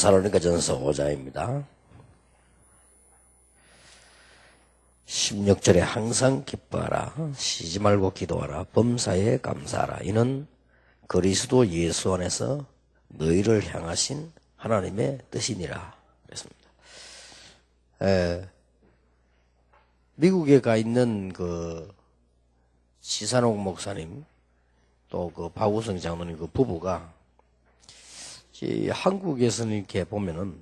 데살로니가 전서 5장입니다. 16절에 항상 기뻐하라, 쉬지 말고 기도하라, 범사에 감사하라. 이는 그리스도 예수 안에서 너희를 향하신 하나님의 뜻이니라. 그랬습니다. 미국에 가 있는 그 지산옥 목사님 또 그 박우성 장로님 그 부부가 한국에서는 이렇게 보면은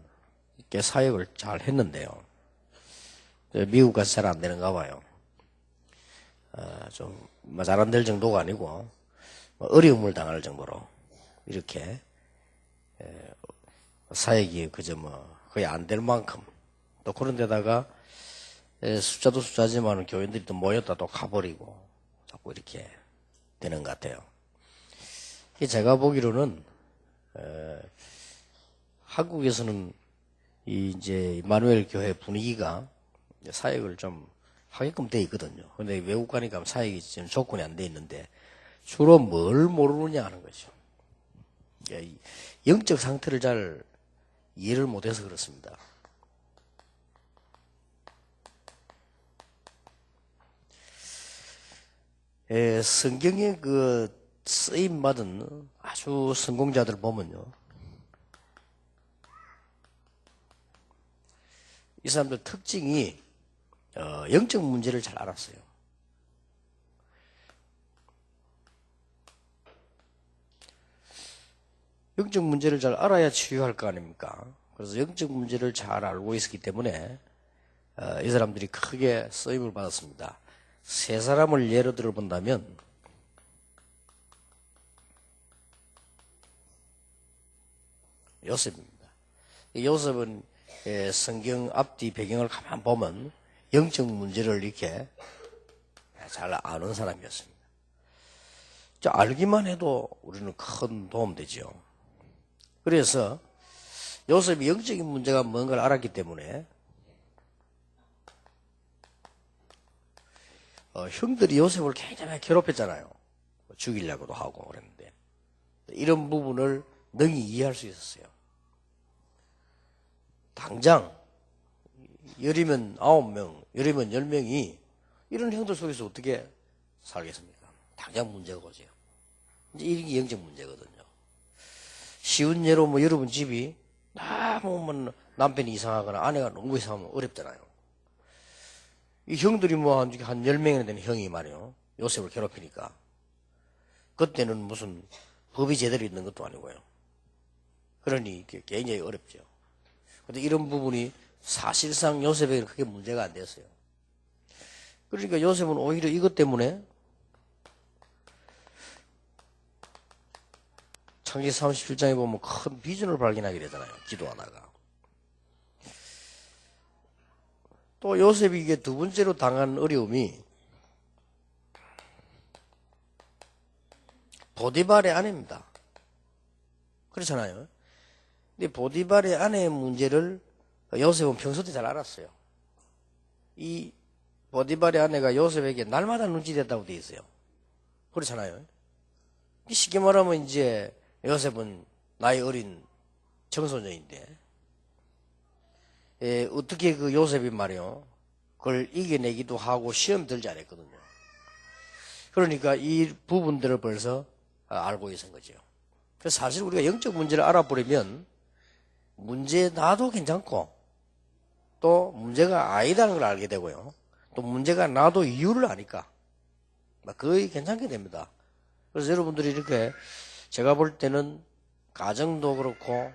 이렇게 사역을 잘 했는데요. 미국 가서 잘 안 되는가 봐요. 좀 잘 안 될 정도가 아니고 어려움을 당할 정도로 이렇게 사역이 그저 거의 안 될 만큼, 또 그런 데다가 숫자도 숫자지만 교인들이 또 모였다 또 가버리고 자꾸 이렇게 되는 것 같아요. 제가 보기로는 한국에서는 이제 이마누엘 교회 분위기가 사역을 좀 하게끔 돼 있거든요. 근데 외국 가니까 사역이 지금 조건이 안 돼 있는데 주로 뭘 모르느냐 하는 거죠. 영적 상태를 잘 이해를 못해서 그렇습니다. 성경에 그 쓰임 받은 아주 성공자들 보면요, 이 사람들 특징이 영적 문제를 잘 알았어요. 영적 문제를 잘 알아야 치유할 거 아닙니까? 그래서 영적 문제를 잘 알고 있었기 때문에 이 사람들이 크게 쓰임을 받았습니다. 세 사람을 예로 들어본다면 요셉입니다. 요셉은 성경 앞뒤 배경을 가만 보면 영적 문제를 이렇게 잘 아는 사람이었습니다. 알기만 해도 우리는 큰 도움 되죠. 그래서 요셉이 영적인 문제가 뭔가를 알았기 때문에 형들이 요셉을 굉장히 괴롭혔잖아요. 죽이려고도 하고 그랬는데 이런 부분을 능히 이해할 수 있었어요. 당장 열이면 9명, 열이면 10명이 이런 형들 속에서 어떻게 살겠습니까? 당장 문제가 오죠. 이제 이게 영적 문제거든요. 쉬운 예로 여러분 집이 너무 남편이 이상하거나 아내가 너무 이상하면 어렵잖아요. 이 형들이 한 10명이나 되는 형이 말이요, 요셉을 괴롭히니까 그때는 무슨 법이 제대로 있는 것도 아니고요. 그러니 굉장히 어렵죠. 근데 이런 부분이 사실상 요셉에게는 크게 문제가 안 됐어요. 그러니까 요셉은 오히려 이것 때문에 창세기 37장에 보면 큰 비전을 발견하게 되잖아요. 기도하다가. 또 요셉이 이게 두 번째로 당한 어려움이 보디발의 아내입니다. 그렇잖아요. 근데 보디발의 아내의 문제를 요셉은 평소 때 잘 알았어요. 이 보디발의 아내가 요셉에게 날마다 눈치댔다고 돼 있어요. 그렇잖아요. 쉽게 말하면 이제 요셉은 나이 어린 청소년인데 어떻게 그 요셉이 말이요, 그걸 이겨내기도 하고 시험 들지 않았거든요. 그러니까 이 부분들을 벌써 알고 있는 거죠. 그래서 사실 우리가 영적 문제를 알아버리면 문제 나도 괜찮고 또 문제가 아니다는 걸 알게 되고요, 또 문제가 나도 이유를 아니까 거의 괜찮게 됩니다. 그래서 여러분들이 이렇게 제가 볼 때는 가정도 그렇고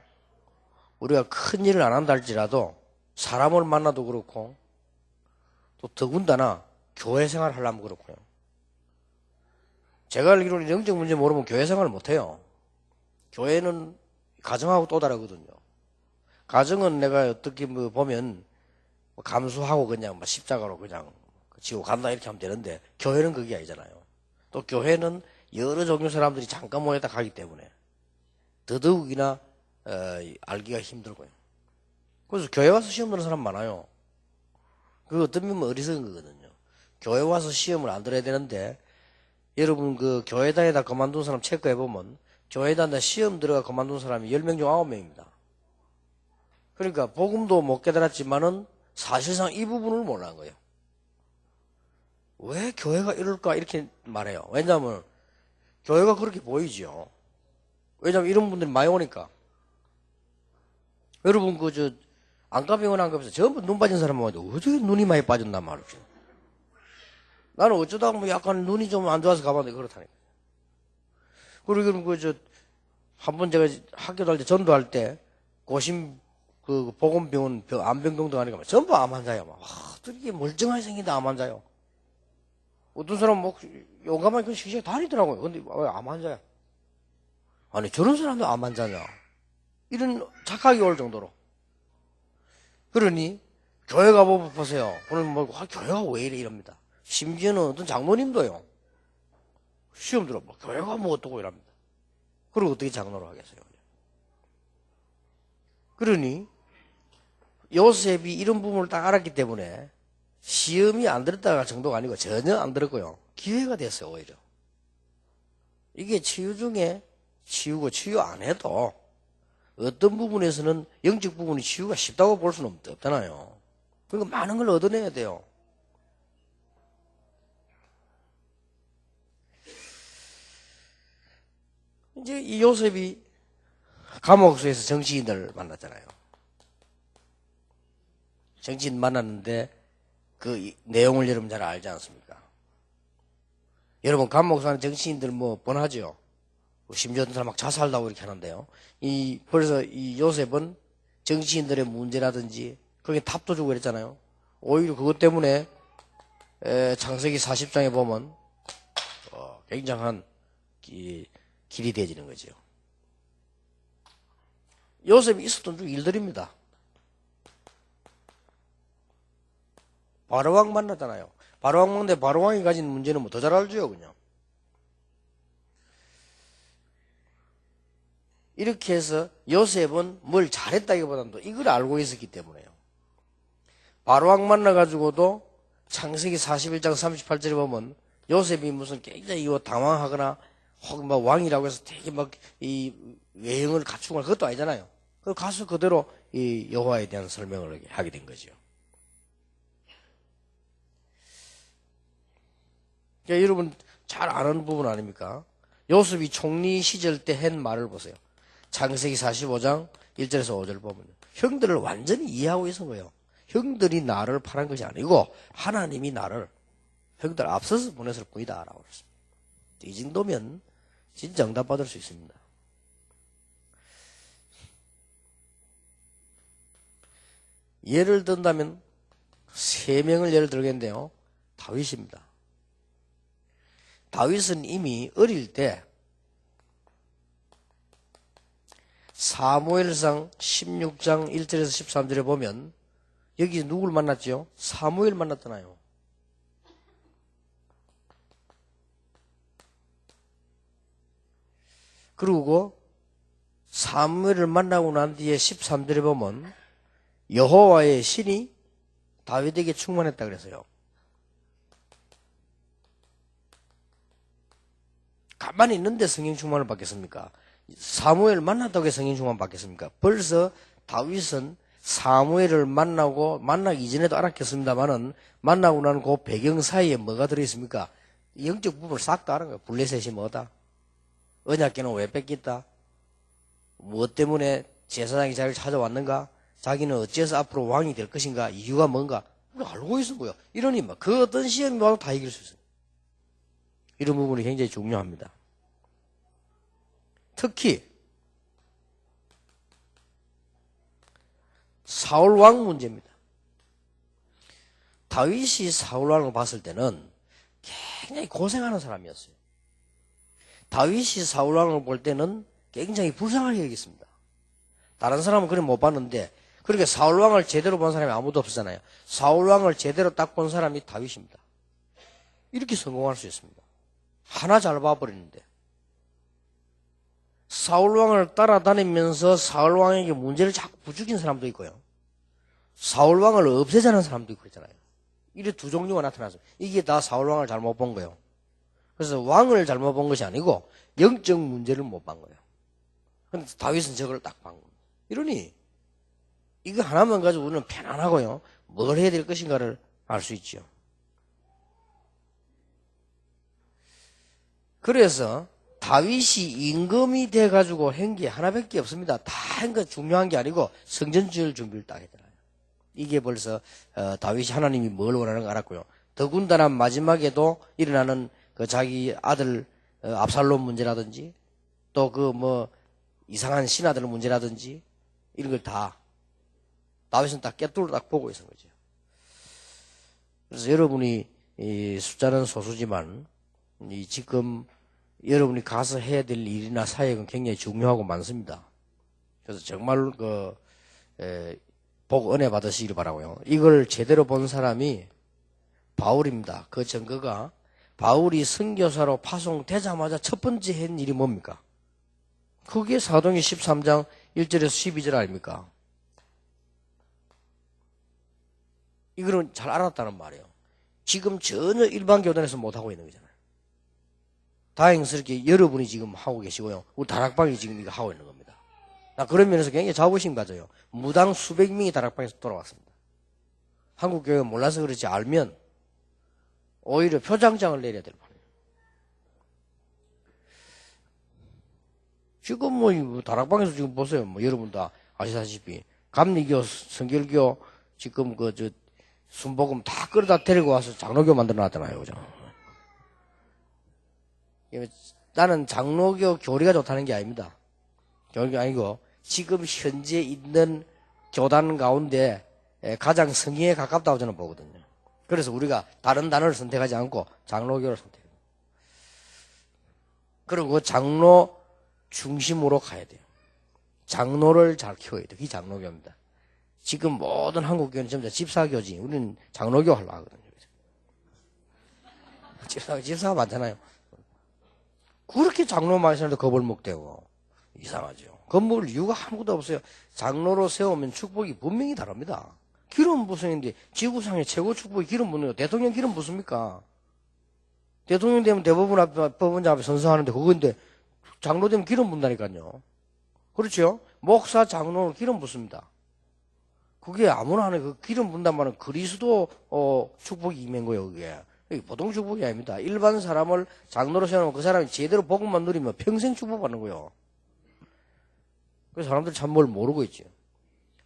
우리가 큰 일을 안 한다 할지라도 사람을 만나도 그렇고 또 더군다나 교회 생활을 하려면 그렇고요. 제가 알기로는 영적 문제 모르면 교회 생활을 못해요. 교회는 가정하고 또 다르거든요. 가정은 내가 어떻게 보면 감수하고 그냥 십자가로 그냥 지고 간다 이렇게 하면 되는데 교회는 그게 아니잖아요. 또 교회는 여러 종류 사람들이 잠깐 모였다 가기 때문에 더더욱이나 알기가 힘들고요. 그래서 교회 와서 시험 보는 사람 많아요. 그 어떤 면은 어리석은 거거든요. 교회 와서 시험을 안 들어야 되는데 여러분 그 교회다에다 그만둔 사람 체크해보면 교회다에 시험 들어가 그만둔 사람이 10명 중 9명입니다. 그러니까 복음도 못 깨달았지만은 사실상 이 부분을 몰라한 거예요. 왜 교회가 이럴까 이렇게 말해요. 왜냐하면 교회가 그렇게 보이죠. 왜냐하면 이런 분들이 많이 오니까. 여러분 안과병원 안 가면서 전부 눈 빠진 사람 보는데 어떻게 눈이 많이 빠졌나 말이죠. 나는 어쩌다 뭐 약간 눈이 좀 안 좋아서 가봤는데 그렇다니까. 그리고 한 번 제가 학교 다닐 때 전도할 때 고심 보건병원 암병동도 가니까 전부 암 환자야. 막 어떻게 멀쩡하게 생긴데 암 환자요. 어떤 사람 뭐 용감하게 그 시시하게 다니더라고요. 근데 왜 암 환자야? 아니 저런 사람도 암 환자냐? 이런 착각이 올 정도로. 그러니 교회 가보세요. 오늘 뭐 교회가 왜 이래 이럽니다. 심지어는 어떤 장로님도요. 시험 들어 뭐 교회가 뭐 어떠고 이랍니다. 그리고 어떻게 장로를 하겠어요? 그러니 요셉이 이런 부분을 딱 알았기 때문에 시험이 안 들었다가 정도가 아니고 전혀 안 들었고요. 기회가 됐어요, 오히려. 이게 치유 중에 치유고 치유 안 해도 어떤 부분에서는 영적 부분이 치유가 쉽다고 볼 수는 없잖아요. 그러니까 많은 걸 얻어내야 돼요. 이제 이 요셉이 감옥소에서 정치인을 만났잖아요. 정치인 만났는데 그 내용을 여러분 잘 알지 않습니까? 여러분 감옥소 안에 정치인들 뭐 뻔하죠. 심지어 어떤 사람 막 자살하고 이렇게 하는데요. 그래서 이 요셉은 정치인들의 문제라든지 거기에 답도 주고 그랬잖아요. 오히려 그것 때문에 창세기 40장에 보면 굉장한 길이 되어지는 거죠. 요셉이 있었던 중 일들입니다. 바로왕 만났잖아요. 바로왕 만났는데 바로왕이 가진 문제는 뭐 더 잘 알죠, 그냥. 이렇게 해서 요셉은 뭘 잘했다기보다도 이걸 알고 있었기 때문에요. 바로왕 만나가지고도 창세기 41장 38절에 보면 요셉이 무슨 굉장히 당황하거나 혹은 막 왕이라고 해서 되게 막 이 외형을 갖추거나 그것도 아니잖아요. 그 가서 그대로 이 여호와에 대한 설명을 하게 된 거죠. 그러니까 여러분 잘 아는 부분 아닙니까? 요셉이 총리 시절 때 한 말을 보세요. 창세기 45장 1절에서 5절 보면 형들을 완전히 이해하고 있는 거예요. 형들이 나를 파란 것이 아니고 하나님이 나를 형들 앞서서 보냈을 뿐이다 라고 그랬습니다. 이 정도면 진짜 응답받을 수 있습니다. 예를 든다면 3명을 예를 들겠는데요. 다윗입니다. 다윗은 이미 어릴 때 사무엘상 16장 1절에서 13절에 보면 여기 누구를 만났죠? 사무엘 만났잖아요. 그리고 사무엘을 만나고 난 뒤에 13절에 보면 여호와의 신이 다윗에게 충만했다 그랬어요. 가만히 있는데 성령 충만을 받겠습니까? 사무엘 만났다고 해서 성령 충만 받겠습니까? 벌써 다윗은 사무엘을 만나기 이전에도 알았겠습니다만은 만나고 나는 그 배경 사이에 뭐가 들어있습니까? 영적 부분을 싹 다 아는 거예요. 블레셋이 뭐다? 언약궤는 왜 뺏겼다? 무엇 때문에 제사장이 자기를 찾아왔는가? 자기는 어째서 앞으로 왕이 될 것인가? 이유가 뭔가? 알고 있는 거예요. 이러니 그 어떤 시험이 와도 다 이길 수 있어요. 이런 부분이 굉장히 중요합니다. 특히 사울 왕 문제입니다. 다윗이 사울 왕을 봤을 때는 굉장히 고생하는 사람이었어요. 다윗이 사울 왕을 볼 때는 굉장히 불쌍하게 여겼습니다. 다른 사람은 그래 못 봤는데 그렇게 사울 왕을 제대로 본 사람이 아무도 없었잖아요. 사울 왕을 제대로 딱 본 사람이 다윗입니다. 이렇게 성공할 수 있습니다. 하나 잘 봐버리는데 사울 왕을 따라다니면서 사울 왕에게 문제를 자꾸 부추긴 사람도 있고요. 사울 왕을 없애자는 사람도 있고 있잖아요. 이래 두 종류가 나타나서 이게 다 사울 왕을 잘못 본 거예요. 그래서 왕을 잘못 본 것이 아니고 영적 문제를 못 본 거예요. 근데 다윗은 저걸 딱 본 겁니다. 이러니 이거 하나만 가지고 우리는 편안하고요. 뭘 해야 될 것인가를 알 수 있죠. 그래서 다윗이 임금이 돼가지고 한 게 하나밖에 없습니다. 다 한 거 중요한 게 아니고 성전 지을 준비를 딱 했잖아요. 이게 벌써 다윗이 하나님이 뭘 원하는 거 알았고요. 더군다나 마지막에도 일어나는 그 자기 아들 압살롬 문제라든지 또 그 뭐 이상한 신하들 문제라든지 이런 걸 다 다윗은 딱 깨뚫어 딱 보고 있는 거죠. 그래서 여러분이 이 숫자는 소수지만 이 지금 여러분이 가서 해야 될 일이나 사역은 굉장히 중요하고 많습니다. 그래서 정말 복 은혜 받으시기를 바라고요. 이걸 제대로 본 사람이 바울입니다. 그 증거가 바울이 선교사로 파송되자마자 첫 번째 한 일이 뭡니까? 그게 사도행전 13장 1절에서 12절 아닙니까? 이거는 잘 알았다는 말이에요. 지금 전혀 일반 교단에서 못하고 있는 거잖아요. 다행스럽게 여러분이 지금 하고 계시고요. 우리 다락방이 지금 이거 하고 있는 겁니다. 나 그런 면에서 굉장히 자부심 가져요. 무당 수백 명이 다락방에서 돌아왔습니다. 한국 교회가 몰라서 그렇지 알면 오히려 표창장을 내려야 될 뻔해요. 지금 뭐 다락방에서 지금 보세요. 뭐 여러분 다 아시다시피 감리교, 성결교 지금 그 순복음 다 끌어다 데리고 와서 장로교 만들어 놨잖아요. 그죠? 나는 장로교 교리가 좋다는 게 아닙니다. 교리가 아니고 지금 현재 있는 교단 가운데 가장 성의에 가깝다고 저는 보거든요. 그래서 우리가 다른 단어를 선택하지 않고 장로교를 선택해요. 그리고 장로 중심으로 가야 돼요. 장로를 잘 키워야 돼요. 그게 장로교입니다. 지금 모든 한국교회는 전부 다 집사교지. 우리는 장로교 하려고 하거든요. 집사가 많잖아요. 그렇게 장로 말씀도 거벌목되고 이상하죠. 겁먹을 이유가 아무것도 없어요. 장로로 세우면 축복이 분명히 다릅니다. 기름 부성인데 지구상의 최고 축복이 기름 붓는 거. 대통령 기름 붓습니까? 대통령 되면 대법원 앞에 법원장 앞에 선서하는데 그건데 장로 되면 기름 붓는다니까요. 그렇죠? 목사 장로는 기름 붓습니다. 그게 아무나 하는 그 기름 붓는단 말은 그리스도 축복이 임한 거예요. 그게 보통 축복이 아닙니다. 일반 사람을 장로로 세우면 그 사람이 제대로 복음만 누리면 평생 축복받는 거예요. 그래서 사람들 참 뭘 모르고 있죠.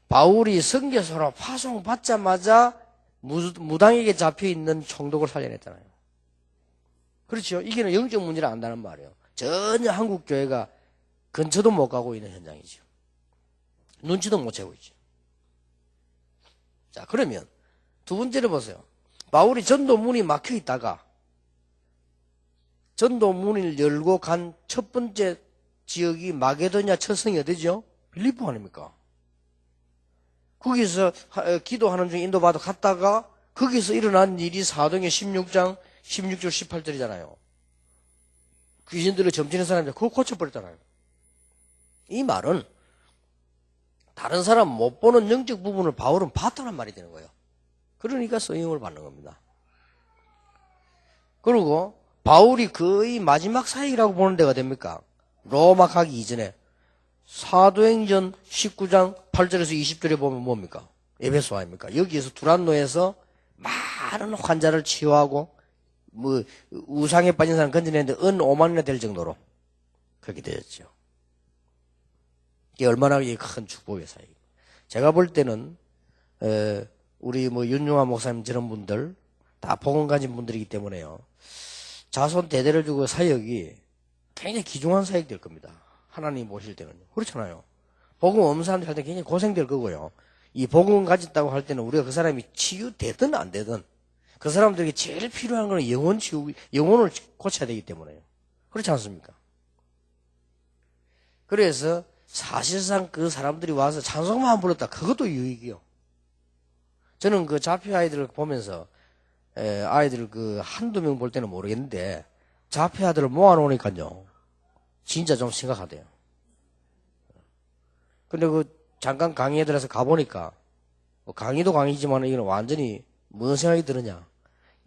바울이 선교사로 파송받자마자 무당에게 잡혀있는 총독을 살려냈잖아요. 그렇죠. 이게는 영적 문제를 안다는 말이에요. 전혀 한국 교회가 근처도 못 가고 있는 현장이죠. 눈치도 못 채고 있죠. 자, 그러면 두 번째를 보세요. 바울이 전도문이 막혀 있다가 전도문을 열고 간 첫 번째 지역이 마게도냐 처성이 어디죠? 빌립보 아닙니까? 거기서 기도하는 중에 인도받아 갔다가 거기서 일어난 일이 사도행전 16장 16절 18절이잖아요. 귀신들을 점치는 사람이 그거 고쳐버렸잖아요. 이 말은 다른 사람 못 보는 영적 부분을 바울은 봤다는 말이 되는 거예요. 그러니까 쓰임을 받는 겁니다. 그리고 바울이 거의 마지막 사역이라고 보는 데가 됩니까? 로마 가기 이전에 사도행전 19장 8절에서 20절에 보면 뭡니까? 에베소 아닙니까? 여기에서 두란노에서 많은 환자를 치유하고 뭐 우상에 빠진 사람 건져내는데 은 5만이나 될 정도로 그렇게 되었죠. 이게 얼마나 큰 축복의 사역. 제가 볼 때는 우리 뭐 윤용화 목사님 저런 분들 다 복음 가진 분들이기 때문에요. 자손 대대를 두고 사역이 굉장히 귀중한 사역이 될 겁니다. 하나님 모실 때는요. 그렇잖아요. 복음 없는 사람들 할 때 굉장히 고생될 거고요. 이 복음 가졌다고 할 때는 우리가 그 사람이 치유되든 안 되든 그 사람들에게 제일 필요한 건 영혼 치유, 영혼을 고쳐야 되기 때문에요. 그렇지 않습니까? 그래서 사실상 그 사람들이 와서 찬송만 불렀다. 그것도 유익이요. 저는 그 자폐 아이들을 보면서 아이들 그 한두 명 볼 때는 모르겠는데 자폐 아들을 모아놓으니까요. 진짜 좀 심각하대요. 근데 그 잠깐 강의에 들어서 가보니까 뭐 강의도 강의지만 이건 완전히 무슨 생각이 드느냐.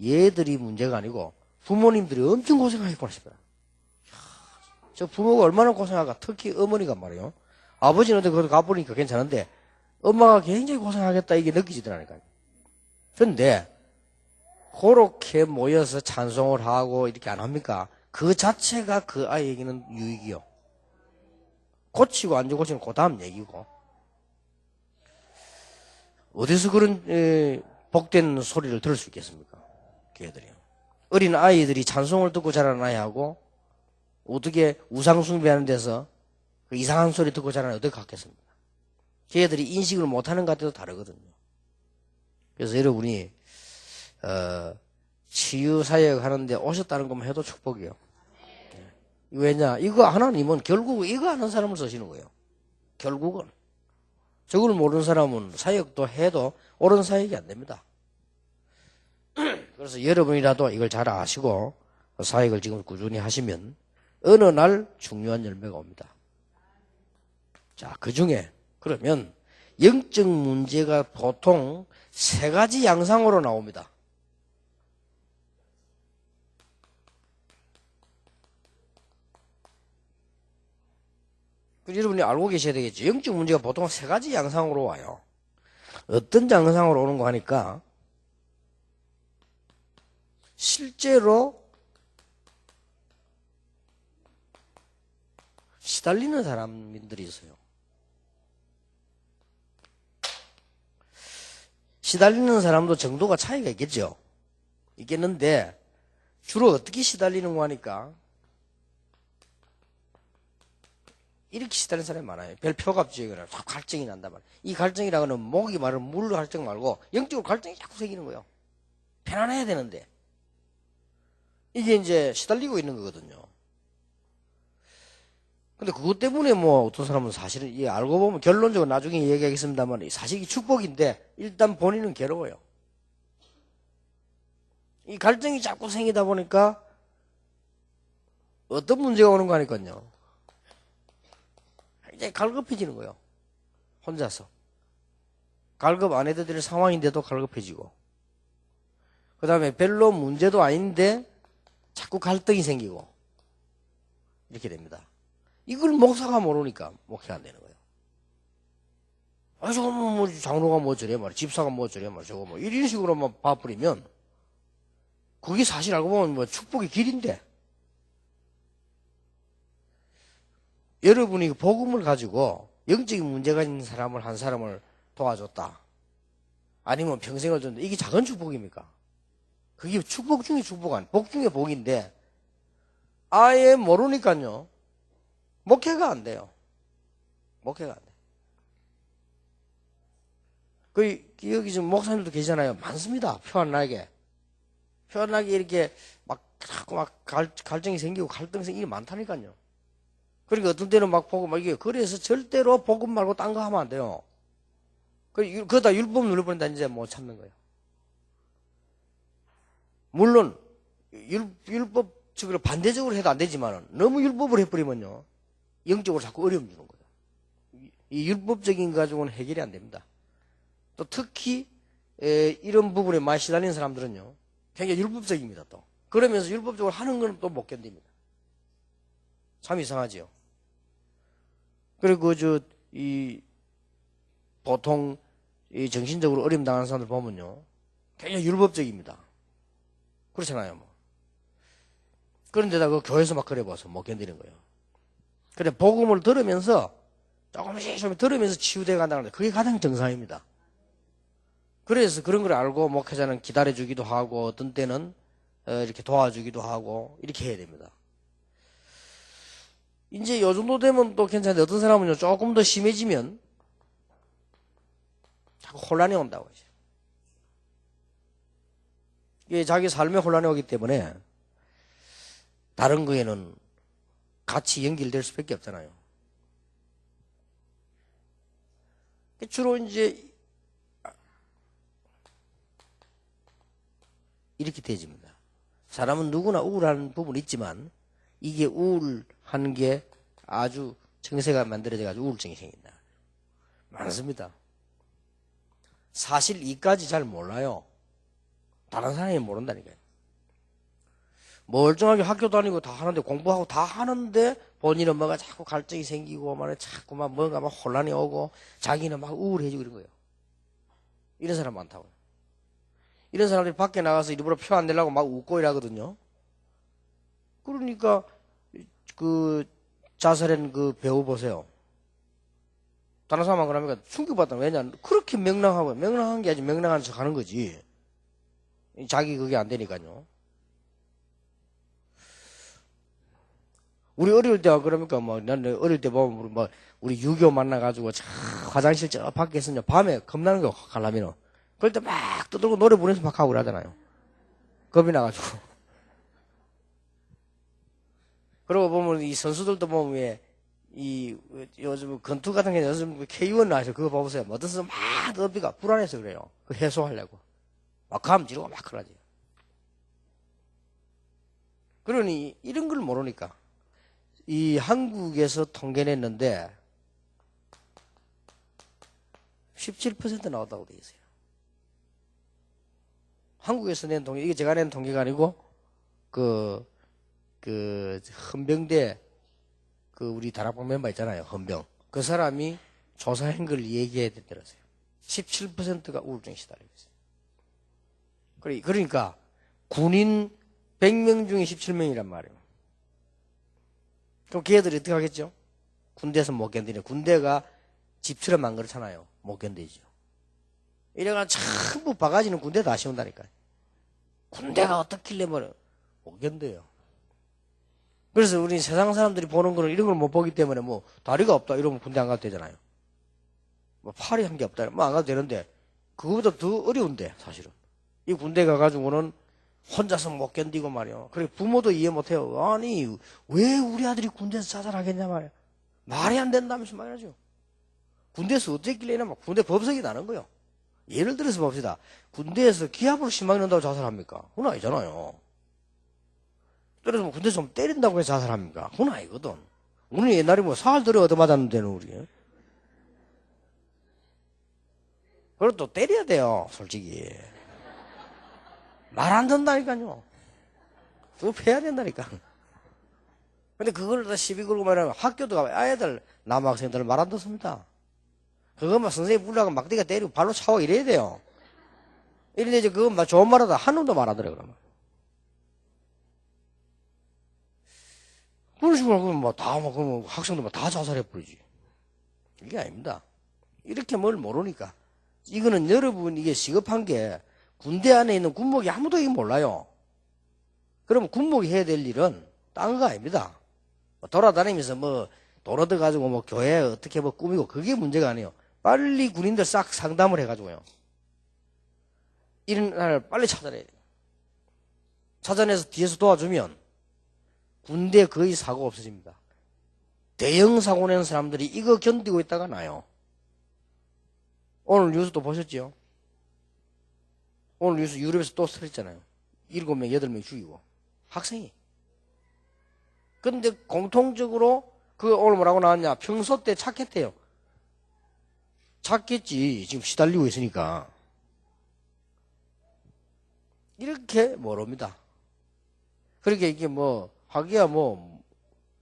얘들이 문제가 아니고 부모님들이 엄청 고생하겠구나 싶어요. 저 부모가 얼마나 고생할까. 특히 어머니가 말이에요. 아버지는 어디 거기 가보니까 괜찮은데 엄마가 굉장히 고생하겠다 이게 느껴지더라니까요. 그런데 그렇게 모여서 찬송을 하고 이렇게 안 합니까? 그 자체가 그 아이에게는 유익이요. 고치고 안 고치는 그 다음 얘기고. 어디서 그런 복된 소리를 들을 수 있겠습니까? 걔들이요. 어린 아이들이 찬송을 듣고 자라는 아이하고 어떻게 우상 숭배하는 데서 그 이상한 소리 듣고 자라는 아이 어떻게 같겠습니까? 걔들이 인식을 못하는 것 같아도 다르거든요. 그래서 여러분이 치유 사역 하는데 오셨다는 것만 해도 축복이요. 왜냐? 이거 하나님은 결국 이거 하는 사람을 쓰시는 거예요. 결국은. 저걸 모르는 사람은 사역도 해도 옳은 사역이 안 됩니다. 그래서 여러분이라도 이걸 잘 아시고 사역을 지금 꾸준히 하시면 어느 날 중요한 열매가 옵니다. 자, 그 중에 그러면 영적 문제가 보통 세 가지 양상으로 나옵니다. 여러분이 알고 계셔야 되겠죠. 영적 문제가 보통 세 가지 양상으로 와요. 어떤 양상으로 오는 거 하니까 실제로 시달리는 사람들이 있어요. 시달리는 사람도 정도가 차이가 있겠죠. 있겠는데 주로 어떻게 시달리는 거 하니까 이렇게 시달리는 사람이 많아요. 별 표가 없지거나 자꾸 갈증이 난단 말이에요. 이 갈증이라고는 목이 마른 물로 갈증 말고 영적으로 갈증이 자꾸 생기는 거예요. 편안해야 되는데 이게 이제 시달리고 있는 거거든요. 근데 그것 때문에 뭐 어떤 사람은 사실은 이 알고 보면 결론적으로 나중에 얘기하겠습니다만 사실 이 축복인데 일단 본인은 괴로워요. 이 갈증이 자꾸 생기다 보니까 어떤 문제가 오는 거 하니까요. 굉장히 갈급해지는 거예요. 혼자서. 갈급 안 해도 될 상황인데도 갈급해지고. 그 다음에 별로 문제도 아닌데 자꾸 갈등이 생기고. 이렇게 됩니다. 이걸 목사가 모르니까 목회가 안 되는 거예요. 아, 저거 뭐 장로가 뭐 저래 말이야. 집사가 뭐 저래 말이야. 저거 뭐 이런 식으로만 봐버리면 그게 사실 알고 보면 뭐 축복의 길인데 여러분이 복음을 가지고 영적인 문제가 있는 사람을 한 사람을 도와줬다. 아니면 평생을 줬는데 이게 작은 축복입니까? 그게 축복 중에 축복 아니 복 중에 복인데 아예 모르니까요. 목회가 안 돼요. 목회가 안 돼요. 여기 지금 목사님도 계시잖아요. 많습니다. 표안나게. 표안나게 이렇게 자꾸 갈증이 생기고 갈등 생기기 많다니까요. 그러니까 어떤 때는 막 복음, 이게, 그래서 절대로 복음 말고 딴 거 하면 안 돼요. 그러다 율법 눌러버린다, 이제 못 참는 거예요. 물론, 율법적으로 반대적으로 해도 안 되지만, 너무 율법을 해버리면요, 영적으로 자꾸 어려움 주는 거예요. 이 율법적인 거 가지고는 해결이 안 됩니다. 또 특히, 이런 부분에 많이 시달리는 사람들은요, 굉장히 율법적입니다, 또. 그러면서 율법적으로 하는 건 또 못 견딥니다. 참 이상하지요. 그리고 보통 이 정신적으로 어려움 당하는 사람들 보면요, 굉장히 율법적입니다. 그렇잖아요, 뭐. 그런데다 그 교회에서 막 그래봐서 못 견디는 거예요. 그래 복음을 들으면서 조금씩 들으면서 치유돼 간다는 데 그게 가장 정상입니다. 그래서 그런 걸 알고 목회자는 기다려주기도 하고 어떤 때는 이렇게 도와주기도 하고 이렇게 해야 됩니다. 이제 요 정도 되면 또 괜찮은데 어떤 사람은요 조금 더 심해지면 자꾸 혼란이 온다고 하죠. 이게 자기 삶에 혼란이 오기 때문에 다른 거에는 같이 연결될 수밖에 없잖아요. 주로 이제 이렇게 되집니다. 사람은 누구나 우울한 부분이 있지만 이게 우울한 게 아주 정세가 만들어져가지고 우울증이 생긴다. 많습니다. 사실 이까지 잘 몰라요. 다른 사람이 모른다니까요. 멀쩡하게 학교 다니고 다 하는데 공부하고 다 하는데 본인은 뭐가 자꾸 갈증이 생기고 막 자꾸 막 뭔가 막 혼란이 오고 자기는 막 우울해지고 이런 거예요. 이런 사람 많다고요. 이런 사람들이 밖에 나가서 일부러 표 안 내려고 막 웃고 이러거든요. 그러니까 그 자살한 그 배우 보세요. 다른 사람은 그러니까 충격받다. 왜냐? 그렇게 명랑하고 명랑한 게 아주 명랑한 척 하는 거지. 자기 그게 안 되니까요. 우리 어릴 때 그러니까 뭐 난 어릴 때 보면 뭐 우리 유교 만나가지고 화장실 저 밖에 있으면 밤에 겁나는 거 가려면은 그럴 때 막 떠들고 노래 부르면서 막 하고 그러잖아요. 겁이 나가지고. 그러고 보면 이 선수들도 보면 왜 이 요즘 권투 같은 게 요즘 K1 나와서 그거 봐보세요. 어떤 선수 막 너비가 불안해서 그래요. 그 해소하려고 막 감 지르고 막 그러지. 그러니 이런 걸 모르니까 이 한국에서 통계냈는데 17% 나왔다고 돼 있어요. 한국에서 낸 통계, 이게 제가 낸 통계가 아니고 헌병대 우리 다락방 멤버 있잖아요. 헌병. 그 사람이 조사한 걸 얘기해야 되더라고요. 17%가 우울증에 시달리고 있어요. 그러니까 군인 100명 중에 17명이란 말이에요. 그럼 걔들이 어떻게 하겠죠? 군대에서 못 견디네. 군대가 집처럼 안 그렇잖아요. 못 견디죠. 이래가 전부 바가지는 군대 다 씌운다니까요. 군대가 어떻길래 못 견뎌요. 그래서 우리 세상 사람들이 보는 거는 이런 걸 못 보기 때문에 뭐 다리가 없다 이러면 군대 안 가도 되잖아요. 뭐 팔이 한 게 없다 뭐 안 가도 되는데 그거보다 더 어려운데 사실은 이 군대 가가지고는 혼자서 못 견디고 말이요. 그래 부모도 이해 못해요. 아니 왜 우리 아들이 군대에서 자살하겠냐 말이야. 말이 안 된다면서 말이죠. 군대에서 어떻게 했길래 이러면 군대 법석이 나는 거요. 예를 들어서 봅시다. 군대에서 기압으로 심하게 넣는다고 자살합니까? 그건 아니잖아요. 그래서 뭐 군대에서 좀 때린다고 해서 자살합니까? 그건 아니거든. 우리 옛날에 뭐 사활 들여 얻어맞았는데는 우리. 그걸 또 때려야 돼요, 솔직히. 말 안 듣는다니까요. 그거 패야 된다니까. 근데 그걸 다 시비 걸고 말하면 학교도 가면 아이들, 남학생들 말 안 듣습니다. 그것만 선생님 불러가면 막대기가 때리고 발로 차고 이래야 돼요. 이런데 이제 그거 좋은 말 하다 한 놈도 말 하더래요, 그러면. 그런 식으로 그러면 그러면 학생들 다 자살해버리지. 이게 아닙니다. 이렇게 뭘 모르니까. 이거는 여러분 이게 시급한 게 군대 안에 있는 군목이 아무도 이게 몰라요. 그러면 군목이 해야 될 일은 딴 거 아닙니다. 돌아다니면서 돈 얻어가지고 교회 어떻게 꾸미고 그게 문제가 아니에요. 빨리 군인들 싹 상담을 해가지고요. 이런 날 빨리 찾아내야 돼요. 찾아내서 뒤에서 도와주면 군대 거의 사고 없어집니다. 대형 사고 낸 사람들이 이거 견디고 있다가 나요. 오늘 뉴스 또 보셨죠? 오늘 뉴스 유럽에서 또 터졌잖아요. 7명, 8명 죽이고. 학생이. 근데 공통적으로 오늘 뭐라고 나왔냐? 평소 때 착했대요. 착했지. 지금 시달리고 있으니까. 이렇게 모릅니다. 그러니까 이게 하기야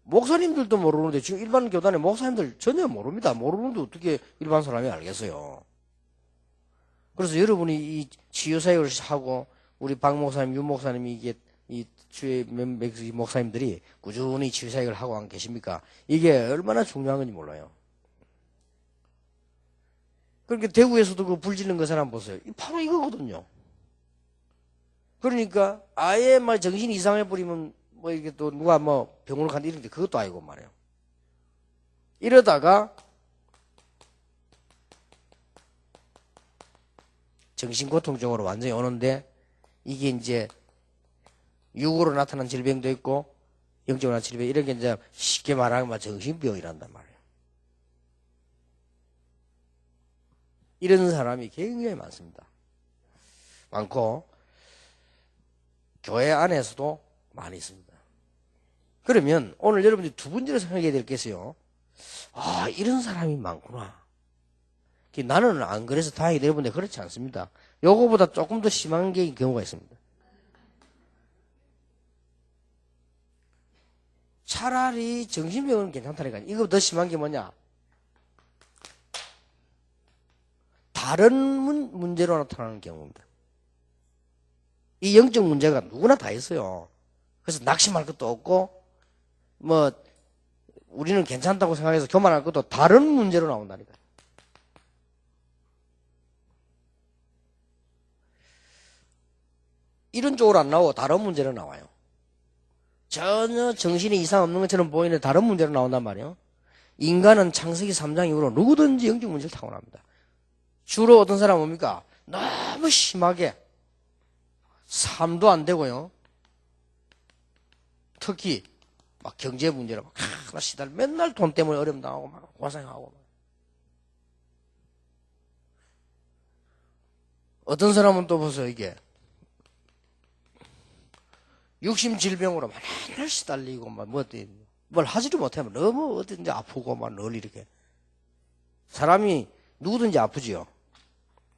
목사님들도 모르는데 지금 일반 교단의 목사님들 전혀 모릅니다. 모르는데 어떻게 일반 사람이 알겠어요. 그래서 여러분이 이 치유사역을 하고 우리 박 목사님, 윤 목사님이 이게 이 주의 목사님들이 꾸준히 치유사역을 하고 안 계십니까? 이게 얼마나 중요한 건지 몰라요. 그러니까 대구에서도 그 불지른 거 사람 보세요. 바로 이거거든요. 그러니까 아예 정신이 이상해 버리면 이게 또 누가 병원을 간다 이런데 그것도 아니고 말이에요. 이러다가 정신고통증으로 완전히 오는데 이게 이제 육으로 나타난 질병도 있고 영적으로 나타난 질병 이런 게 이제 쉽게 말하면 정신병이란단 말이에요. 이런 사람이 굉장히 많습니다. 많고 교회 안에서도 많이 있습니다. 그러면 오늘 여러분들이 두 문제를 생각해야 될 게 있어요. 아, 이런 사람이 많구나. 나는 안 그래서 다행히 여러분들 그렇지 않습니다. 요거보다 조금 더 심한 경우가 있습니다. 차라리 정신병은 괜찮다니까. 이거 더 심한 게 뭐냐? 다른 문제로 나타나는 경우입니다. 이 영적 문제가 누구나 다 있어요. 그래서 낙심할 것도 없고, 뭐, 우리는 괜찮다고 생각해서 교만할 것도 다른 문제로 나온다니까. 이런 쪽으로 안 나오고 다른 문제로 나와요. 전혀 정신에 이상 없는 것처럼 보이는 다른 문제로 나온단 말이에요. 인간은 창세기 3장 이후로 누구든지 영적 문제를 타고납니다. 주로 어떤 사람 뭡니까? 너무 심하게 삶도 안 되고요. 특히 막 경제 문제로 막 하나 시달 맨날 돈 때문에 어려움 당하고 막 고생하고. 어떤 사람은 또 보세요. 이게 육심 질병으로 맨날 시달리고 막 뭘 하지도 못하면 너무 어딘지 아프고 막 늘 이렇게. 사람이 누구든지 아프지요.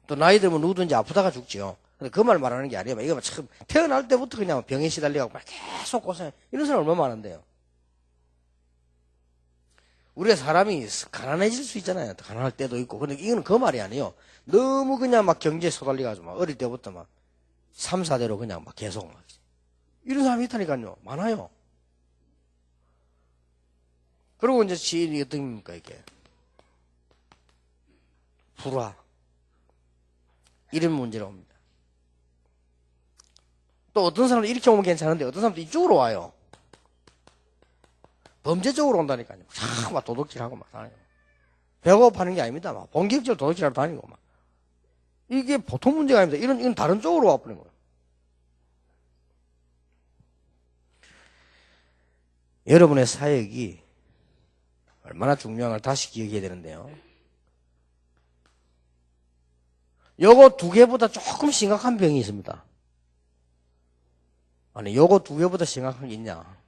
또 나이 들면 누구든지 아프다가 죽지요. 근데 그 말 말하는 게 아니에요. 이거 참 태어날 때부터 그냥 병에 시달려가고 계속 고생. 이런 사람 얼마나 많은데요. 우리가 사람이 가난해질 수 있잖아요. 가난할 때도 있고. 근데 이거는 그 말이 아니에요. 너무 그냥 막 경제에 쏟아져가지고 막 어릴 때부터 막 3, 4대로 그냥 막 계속 막. 이런 사람이 있다니까요. 많아요. 그리고 이제 지인이 어떤 겁니까, 이게? 불화. 이런 문제로 옵니다. 또 어떤 사람은 이렇게 오면 괜찮은데 어떤 사람도 이쪽으로 와요. 범죄 쪽으로 온다니까요. 자꾸 막 도둑질하고 막 다니고. 배고파는 게 아닙니다. 막 본격적으로 도둑질하러 다니고 막. 이게 보통 문제가 아닙니다. 이건 다른 쪽으로 와버린 거예요. 여러분의 사역이 얼마나 중요한 걸 다시 기억해야 되는데요. 요거 두 개보다 조금 심각한 병이 있습니다. 아니, 요거 두 개보다 심각한 게 있냐?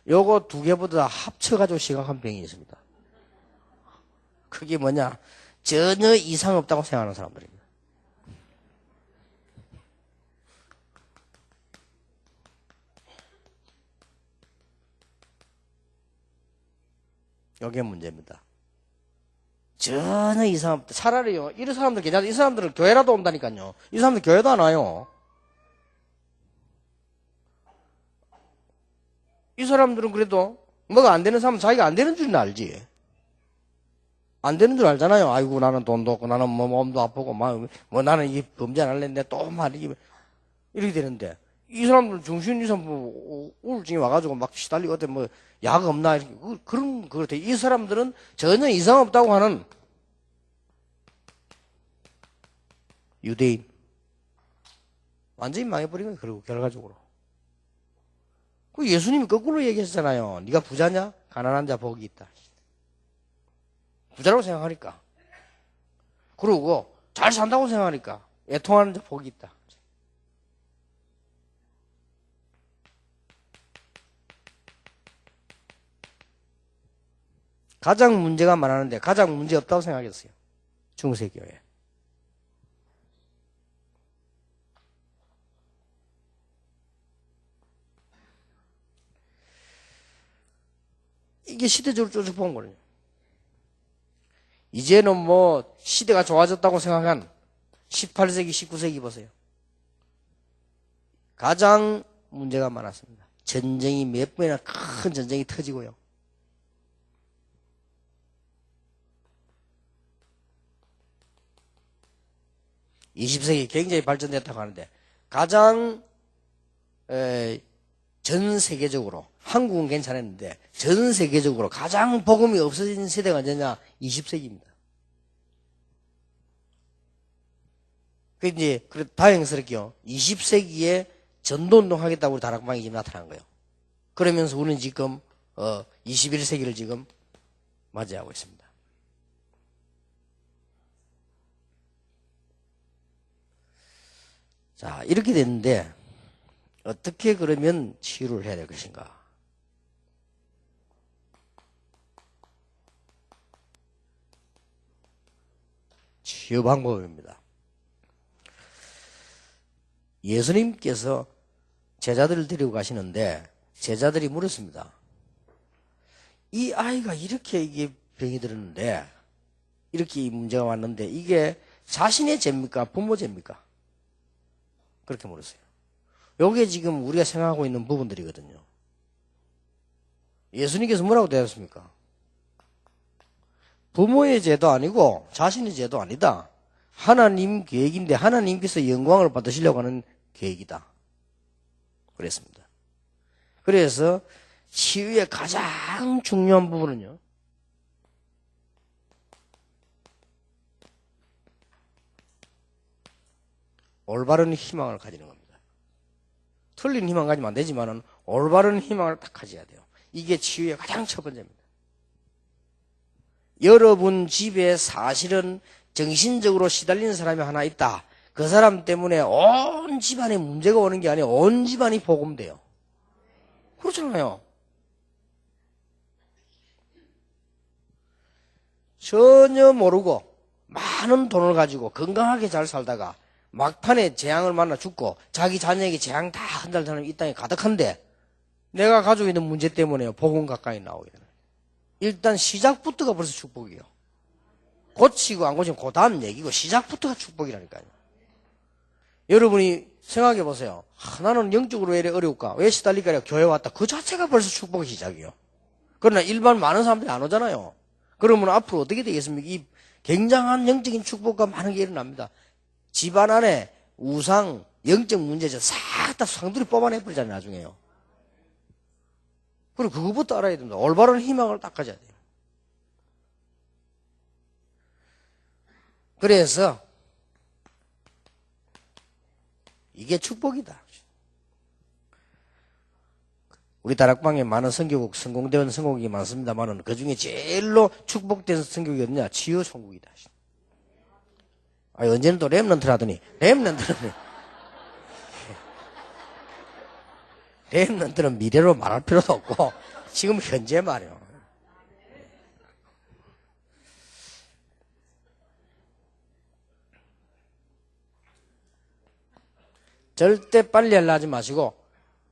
요거 두 개보다 합쳐가지고 심각한 병이 있습니다. 그게 뭐냐? 전혀 이상 없다고 생각하는 사람들입니다. 요게 문제입니다. 전혀 이상 없다. 차라리요, 이런 사람들 괜찮아. 이 사람들은 교회라도 온다니까요. 이 사람들 교회도 안 와요. 이 사람들은 그래도 뭐가 안 되는 사람은 자기가 안 되는 줄은 알지. 안 되는 줄 알잖아요. 아이고, 나는 돈도 없고, 나는 뭐 몸도 아프고, 뭐 나는 이 범죄 안 할랬는데 또 말이 이렇게 되는데, 이 사람들은 정신 이상 우울증이 와가지고 막 시달리고, 어때 뭐 약 없나 이렇게 그런 그렇대. 이 사람들은 전혀 이상 없다고 하는 유대인. 완전히 망해버린 거예요. 그리고 결과적으로. 그 예수님이 거꾸로 얘기했잖아요. 네가 부자냐? 가난한 자 복이 있다. 부자라고 생각하니까. 그러고 잘 산다고 생각하니까 애통하는 자 복이 있다. 가장 문제가 많았는데 가장 문제 없다고 생각했어요. 중세교회. 이게 시대적으로 쫓아 본 거예요. 이제는 뭐 시대가 좋아졌다고 생각한 18세기, 19세기 보세요. 가장 문제가 많았습니다. 전쟁이 몇 번이나 큰 전쟁이 터지고요. (20세기) 굉장히 발전됐다고 하는데 가장 전 세계적으로 한국은 괜찮았는데 전 세계적으로 가장 복음이 없어진 세대가 언제냐? 20세기입니다. 그 이제 다행스럽게요. 20세기에 전도운동 하겠다고 우리 다락방이 지금 나타난 거예요. 그러면서 우리는 지금 21세기를 지금 맞이하고 있습니다. 자, 이렇게 됐는데 어떻게 그러면 치유를 해야 될 것인가? 치유 방법입니다. 예수님께서 제자들을 데리고 가시는데 제자들이 물었습니다. 이 아이가 이렇게 이게 병이 들었는데, 이렇게 이 문제가 왔는데, 이게 자신의 죄입니까? 부모 죄입니까? 그렇게 물었어요. 요게 지금 우리가 생각하고 있는 부분들이거든요. 예수님께서 뭐라고 대하셨습니까? 부모의 죄도 아니고 자신의 죄도 아니다. 하나님 계획인데 하나님께서 영광을 받으시려고 하는 계획이다. 그랬습니다. 그래서 치유의 가장 중요한 부분은요, 올바른 희망을 가지는 겁니다. 틀린 희망 가지면 안 되지만은 올바른 희망을 딱 가져야 돼요. 이게 치유의 가장 첫 번째입니다. 여러분 집에 사실은 정신적으로 시달리는 사람이 하나 있다. 그 사람 때문에 온 집안에 문제가 오는 게 아니에요. 온 집안이 복음돼요. 그렇잖아요. 전혀 모르고 많은 돈을 가지고 건강하게 잘 살다가 막판에 재앙을 만나 죽고 자기 자녀에게 재앙 다 한달 사람이 이 땅에 가득한데 내가 가지고 있는 문제 때문에 복음 가까이 나오게 되는 거예요. 일단 시작부터가 벌써 축복이에요. 고치고 안 고치면 그 다음 얘기고 시작부터가 축복이라니까요. 여러분이 생각해 보세요. 나는 영적으로 왜 이래 어려울까? 왜 시달릴까? 교회 왔다. 그 자체가 벌써 축복의 시작이에요. 그러나 일반 많은 사람들이 안 오잖아요. 그러면 앞으로 어떻게 되겠습니까? 이 굉장한 영적인 축복과 많은 게 일어납니다. 집안 안에 우상, 영적 문제죠. 싹 다 상들이 뽑아내버리잖아요, 나중에요. 그리고 그거부터 알아야 됩니다. 올바른 희망을 딱 가져야 돼요. 그래서 이게 축복이다. 우리 다락방에 많은 선교국, 성공되는 선교국이 많습니다만은 그 중에 제일로 축복된 선교국이 어디냐? 치유 선교국이다. 언제는 또 렘넌트를 하더니, 렘넌트는 미래로 말할 필요도 없고, 지금 현재 말이에요. 절대 빨리 하려 하지 마시고,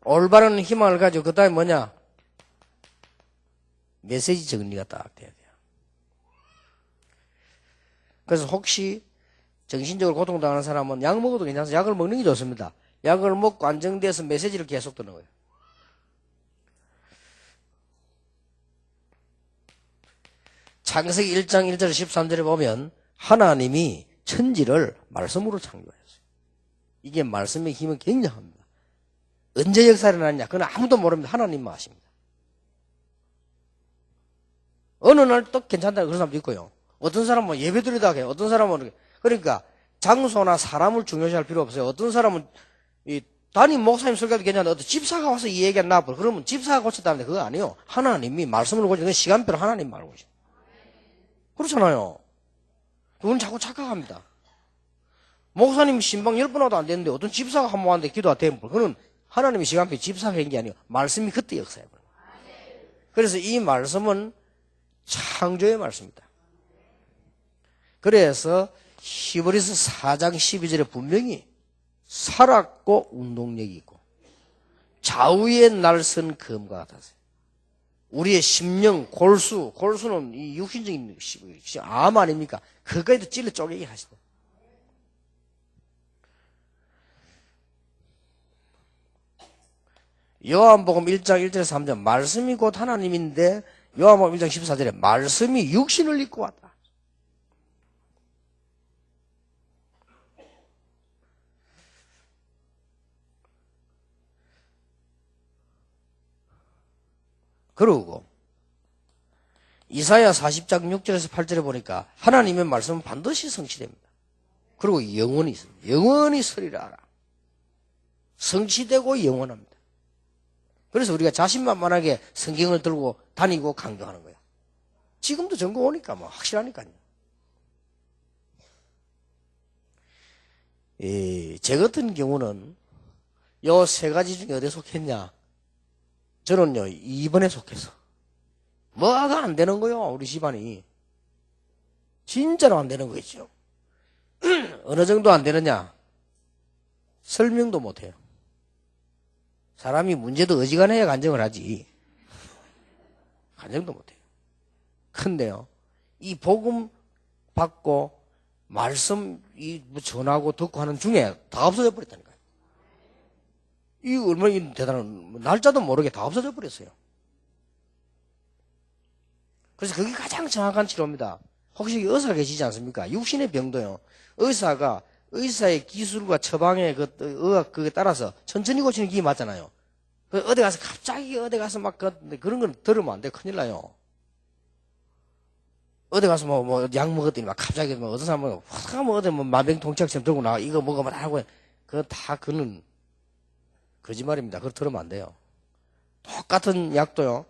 올바른 희망을 가지고, 그 다음에 뭐냐? 메시지 정리가 딱 돼야 돼요. 그래서 혹시 정신적으로 고통당하는 사람은 약 먹어도 괜찮아서 약을 먹는 게 좋습니다. 약을 먹고 안정돼서 메시지를 계속 듣는 거예요. 창세기 1장 1절 13절에 보면 하나님이 천지를 말씀으로 창조하셨어요. 이게 말씀의 힘은 굉장합니다. 언제 역사를 일어났냐? 그건 아무도 모릅니다. 하나님만 아십니다. 어느 날 또 괜찮다 그런 사람도 있고요. 어떤 사람은 예배드리다 해요. 어떤 사람은 그러니까 장소나 사람을 중요시할 필요 없어요. 어떤 사람은 이 담임 목사님 설교도 괜찮은데 어떤 집사가 와서 이 얘기가 나와버려. 그러면 집사가 고쳤다는데 그거 아니에요. 하나님이 말씀을 고치는 시간표를 하나님 말고 계셔. 그렇잖아요. 그건 자꾸 착각합니다. 목사님 신방 10번 와도 안 되는데 어떤 집사가 한 번 왔는데 기도 안 되면 그건 하나님의 시간표에 집사가 한 게 아니에요. 말씀이 그때 역사해버려요. 그래서 이 말씀은 창조의 말씀이다. 그래서 히브리서 4장 12절에 분명히 살았고 운동력이 있고 좌우의 날선 검과 같았어요. 우리의 심령, 골수는 이 육신적인 암 아닙니까? 그거에도 찔러 쪼개게 하시다. 요한복음 1장 1절에서 3절 말씀이 곧 하나님인데 요한복음 1장 14절에 말씀이 육신을 입고 왔다. 그러고 이사야 40장 6절에서 8절에 보니까 하나님의 말씀은 반드시 성취됩니다. 그리고 영원히 있습니다. 영원히 서리라 알아. 성취되고 영원합니다. 그래서 우리가 자신만만하게 성경을 들고 다니고 강조하는 거예요. 지금도 전거 오니까 뭐 확실하니까요. 제 같은 경우는 요 세 가지 중에 어디에 속했냐? 저는요 2번에 속해서 뭐가 안 되는 거요. 우리 집안이 진짜로 안 되는 거겠죠. 어느 정도 안 되느냐? 설명도 못해요. 사람이 문제도 어지간해야 간증을 하지. 간증도 못해요. 근데요, 이 복음 받고 말씀 전하고 듣고 하는 중에 다 없어져 버렸다니까요. 이 얼마나 대단한, 날짜도 모르게 다 없어져 버렸어요. 그래서 그게 가장 정확한 치료입니다. 혹시 의사 계시지 않습니까? 육신의 병도요, 의사가 의사의 기술과 처방의 의학 그에 따라서 천천히 고치는 게 맞잖아요. 어디 가서 갑자기 어디 가서 막 그런 건 들으면 안 돼. 큰일 나요. 어디 가서 약 먹었더니 막 갑자기 어떤 사람은 확 하면 어디 만병통치약처럼 들고 나가 이거 먹으면 하고 그거는 거짓말입니다. 그거 들으면 안 돼요. 똑같은 약도요,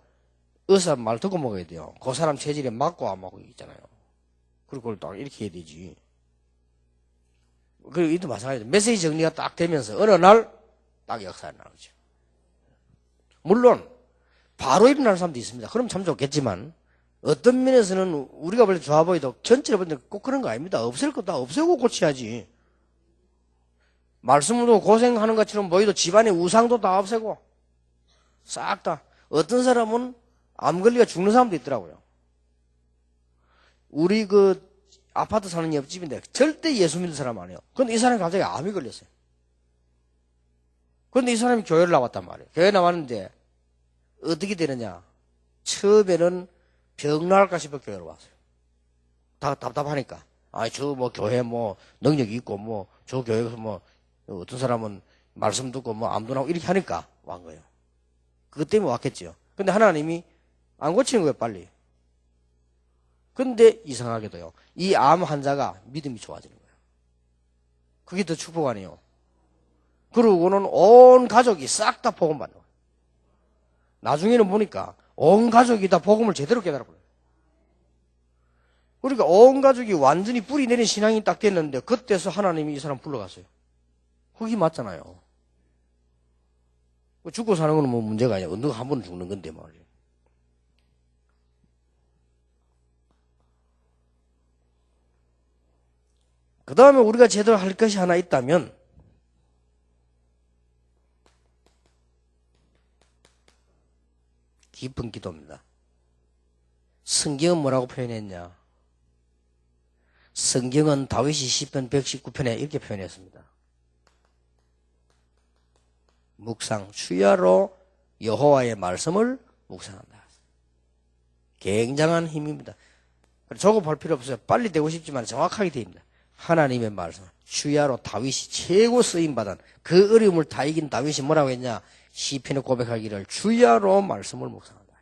의사 말 듣고 먹어야 돼요. 그 사람 체질에 맞고 안 맞고 있잖아요. 그리고 그걸 딱 이렇게 해야 되지. 그리고 이도 마찬가지죠. 메시지 정리가 딱 되면서 어느 날 딱 역사가 나오죠. 물론 바로 일어나는 사람도 있습니다. 그럼 참 좋겠지만 어떤 면에서는 우리가 볼 때 좋아 보이도 전체를 볼 때 꼭 그런 거 아닙니다. 없앨 거 다 없애고 고쳐야지. 말씀으로 고생하는 것처럼 보이도 집안의 우상도 다 없애고 싹 다. 어떤 사람은 암 걸리가 죽는 사람도 있더라고요. 우리 아파트 사는 옆집인데 절대 예수 믿는 사람 아니에요. 근데 이 사람이 갑자기 암이 걸렸어요. 근데 이 사람이 교회를 나왔단 말이에요. 교회 나왔는데 어떻게 되느냐. 처음에는 병 나을까 싶어 교회로 왔어요. 다 답답하니까. 교회 능력이 있고 저 교회에서 어떤 사람은 말씀 듣고 암도 나오고 이렇게 하니까 온 거예요. 그것 때문에 왔겠죠. 근데 하나님이 안 고치는 거예요, 빨리. 근데 이상하게도요, 이 암 환자가 믿음이 좋아지는 거예요. 그게 더 축복 아니에요. 그러고는 온 가족이 싹 다 복음 받는 거예요. 나중에는 보니까 온 가족이 다 복음을 제대로 깨달아버려요. 그러니까 온 가족이 완전히 뿌리 내린 신앙이 딱 됐는데 그때서 하나님이 이 사람 불러갔어요. 그게 맞잖아요. 죽고 사는 건 문제가 아니야. 언젠가 한 번은 죽는 건데 말이에요. 그 다음에 우리가 제대로 할 것이 하나 있다면 깊은 기도입니다. 성경은 뭐라고 표현했냐? 성경은 다윗이 시편 119편에 이렇게 표현했습니다. 묵상, 주야로 여호와의 말씀을 묵상한다. 굉장한 힘입니다. 조급할 필요 없어요. 빨리 되고 싶지만 정확하게 됩니다. 하나님의 말씀, 주야로 다윗이 최고 쓰임받은 그 어려움을 다 이긴 다윗이 뭐라고 했냐? 시편에 고백하기를 주야로 말씀을 묵상한다.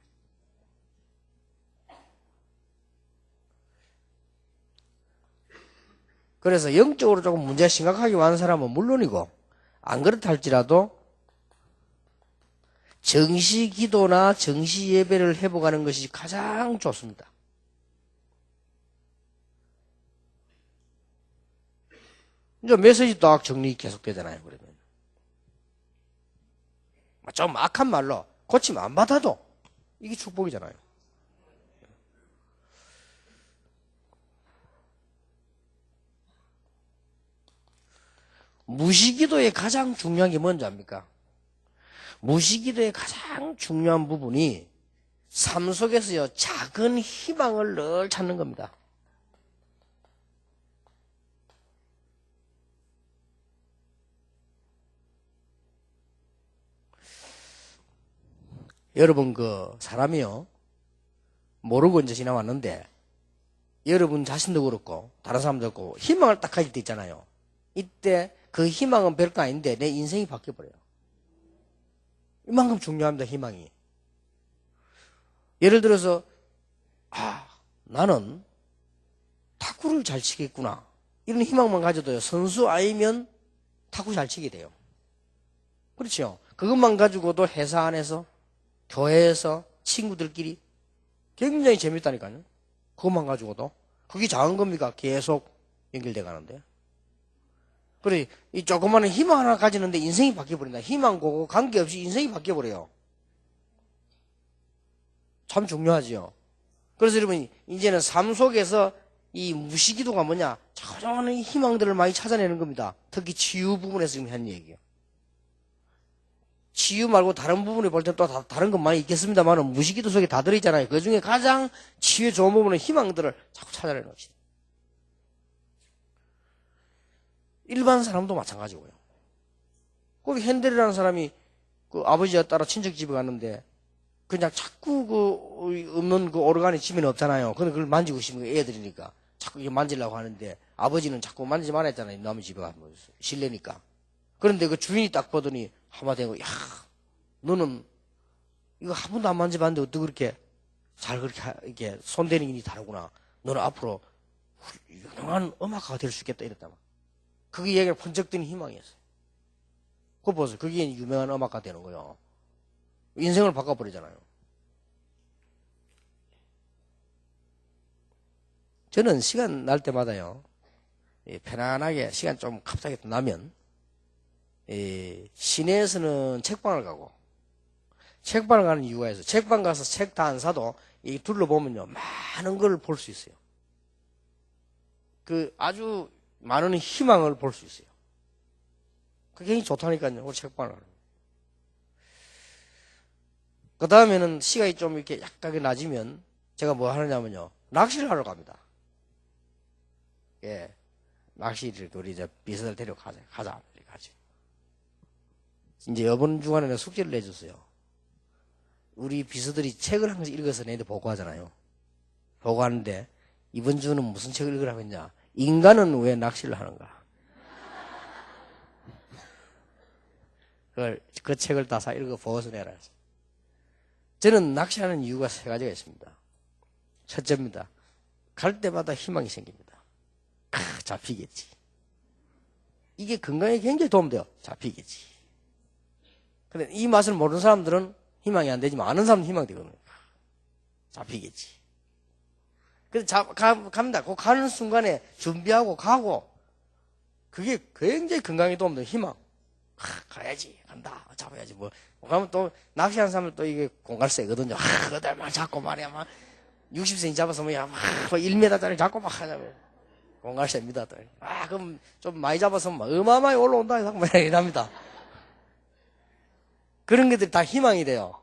그래서 영적으로 조금 문제가 심각하게 많은 사람은 물론이고 안 그렇다 할지라도 정시 기도나 정시 예배를 회복하는 것이 가장 좋습니다. 이제 메시지 딱 정리 계속되잖아요. 그러면 좀 악한 말로 고침 안 받아도 이게 축복이잖아요. 무시기도의 가장 중요한 게 뭔지 압니까? 무시기도의 가장 중요한 부분이 삶 속에서요, 작은 희망을 늘 찾는 겁니다. 여러분, 사람이요, 모르고 이제 지나왔는데, 여러분 자신도 그렇고, 다른 사람도 그렇고, 희망을 딱 가질 때 있잖아요. 이때 그 희망은 별거 아닌데, 내 인생이 바뀌어버려요. 이만큼 중요합니다, 희망이. 예를 들어서, 나는 탁구를 잘 치겠구나. 이런 희망만 가져도요, 선수 아니면 탁구 잘 치게 돼요. 그렇죠? 그것만 가지고도 회사 안에서, 교회에서, 친구들끼리 굉장히 재밌다니까요. 그것만 가지고도. 그게 작은 겁니까? 계속 연결돼 가는데. 그래, 이 조그마한 희망 하나 가지는데 인생이 바뀌어버린다. 희망과 관계없이 인생이 바뀌어버려요. 참 중요하지요. 그래서 여러분, 이제는 삶 속에서 이 무시기도가 뭐냐? 조그마한 희망들을 많이 찾아내는 겁니다. 특히 치유 부분에서 지금 한 얘기예요. 치유 말고 다른 부분에 볼 때 또 다른 건 많이 있겠습니다만 무식기도 속에 다 들어있잖아요. 그 중에 가장 치유에 좋은 부분은 희망들을 자꾸 찾아내는 것이. 일반 사람도 마찬가지고요. 거기 핸델이라는 사람이 그 아버지와 따라 친척 집에 갔는데 그냥 자꾸 그 없는 그 오르간이 집에는 없잖아요. 근데 그걸 만지고 싶은 거 애들이니까 자꾸 이게 만지려고 하는데 아버지는 자꾸 만지지 말아 했잖아요. 남의 집에 가면 실내니까. 그런데 그 주인이 딱 보더니 한마디 하고, 야, 너는 이거 한 번도 안 만져봤는데 어떻게 그렇게 잘 그렇게 이렇게 손대는 일이 다르구나. 너는 앞으로 유명한 음악가가 될 수 있겠다 이랬다. 그게 얘기가 번쩍 드는 희망이었어요. 그거 보세요. 그게 유명한 음악가 되는 거예요. 인생을 바꿔버리잖아요. 저는 시간 날 때마다요, 편안하게 시간 좀 갑자기 나면, 시내에서는 책방을 가고, 책방을 가는 이유가 있어요. 책방 가서 책 다 안 사도, 이 둘러보면요, 많은 걸 볼 수 있어요. 그 아주 많은 희망을 볼 수 있어요. 그게 굉장히 좋다니까요. 우리 책방을 가는. 그 다음에는 시간이 좀 이렇게 약간 낮으면 제가 뭐 하느냐면요. 낚시를 하러 갑니다. 예. 낚시를 우리 이제 비서들 데려가자. 가자. 가지. 이제 이번 주간에는 숙제를 내줬어요. 우리 비서들이 책을 한 권씩 읽어서 내한테 보고하잖아요. 보고하는데 이번 주는 무슨 책을 읽으라고 했냐. 인간은 왜 낚시를 하는가. 그 책을 다 읽어 보고서 내라. 저는 낚시하는 이유가 세 가지가 있습니다. 첫째입니다. 갈 때마다 희망이 생깁니다. 잡히겠지. 이게 건강에 굉장히 도움돼요. 잡히겠지. 근데 이 맛을 모르는 사람들은 희망이 안 되지만 아는 사람은 희망이 되거든요. 잡히겠지. 그래서 갑니다. 그 가는 순간에 준비하고 가고 그게 굉장히 건강에 도움돼요. 희망. 가야지. 간다. 잡아야지. 뭐. 그러면 또 낚시하는 사람은 또 이게 공갈 세거든요. 그들 막 잡고 말이야. 막 60cm 잡아서 뭐야. 막 1m짜리 잡고 막 하자고요. 공갈 셉니다. 또. 그럼 좀 많이 잡아서 막 어마어마하게 올라온다. 해서 막 이랍니다. 그런 것들이 다 희망이 돼요.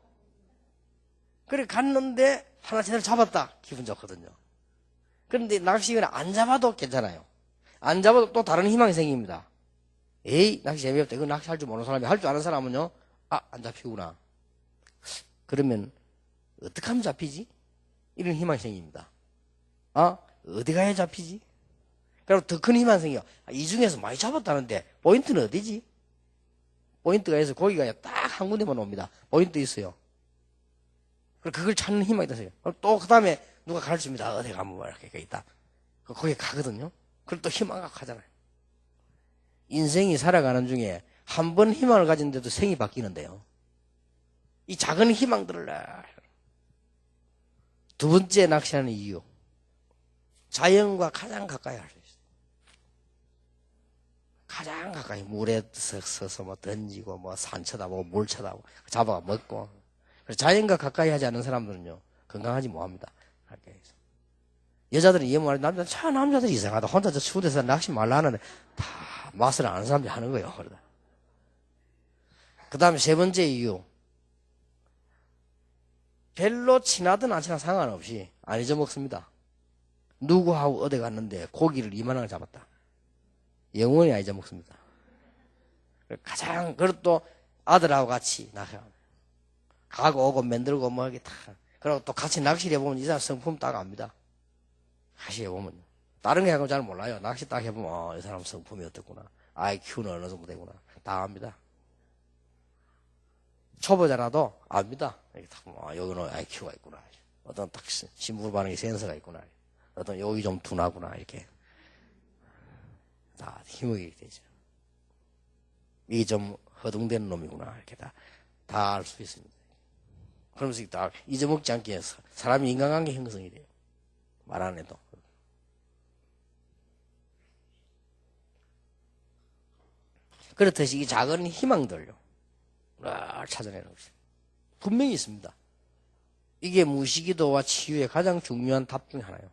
그래 갔는데 하나 제대로 잡았다. 기분 좋거든요. 그런데 낚시는 안 잡아도 괜찮아요. 안 잡아도 또 다른 희망이 생깁니다. 에이, 낚시 재미없다. 이거 낚시 할 줄 모르는 사람이 할 줄 아는 사람은요. 안 잡히구나. 그러면 어떻게 하면 잡히지? 이런 희망이 생깁니다. 어디 가야 잡히지? 그리고 더 큰 희망이 생겨. 이 중에서 많이 잡았다는데 포인트는 어디지? 포인트가 있어서 고기가 딱 한 군데만 옵니다. 포인트 있어요. 그걸 찾는 희망이 있어요. 또 그 다음에 누가 가르칩니다. 어디 가면 뭐 이렇게 있다. 거기 가거든요. 그걸 또 희망 갖고 하잖아요. 인생이 살아가는 중에 한 번 희망을 가진데도 생이 바뀌는데요. 이 작은 희망들을 두 번째 낚시하는 이유. 자연과 가장 가까이 할 수 있어요. 가장 가까이 물에 서서 뭐 던지고 뭐 산 쳐다보고 물 쳐다보고 잡아 먹고. 그래서 자연과 가까이 하지 않는 사람들은요 건강하지 못합니다. 여자들은 이해 못하는 남자들이 이상하다. 혼자 저 추운 데서 낚시 말라 하는데 다 맛을 아는 사람들이 하는 거예요. 그 다음에 세 번째 이유. 별로 친하든 안 친하든 상관없이 안 잊어먹습니다. 누구하고 어디 갔는데 고기를 이만한 걸 잡았다. 영원히 안 잊어먹습니다. 가장, 그리고 또 아들하고 같이 낚시하고 가고 오고 만들고 뭐 이렇게 다. 그리고 또 같이 낚시를 해보면 이 사람 성품 딱 압니다. 낚시 해보면. 다른 게 하고 잘 몰라요. 낚시 딱 해보면, 이 사람 성품이 어떻구나. IQ는 어느 정도 되구나. 다 압니다. 초보자라도 압니다. 이렇게 딱 보면, 여기는 IQ가 있구나. 어떤 딱 심부름 반응이 센서가 있구나. 어떤 여기 좀 둔하구나. 이렇게. 다 힘이 되죠. 이게 좀 허둥대는 놈이구나. 이렇게 다 알 수 있습니다. 그러면서 다 잊어먹지 않게 해서 사람이 인간관계 형성이 돼요. 말 안 해도. 그렇듯이 이 작은 희망들요. 찾아내는 것이 분명히 있습니다. 이게 무시기도와 치유의 가장 중요한 답 중에 하나예요.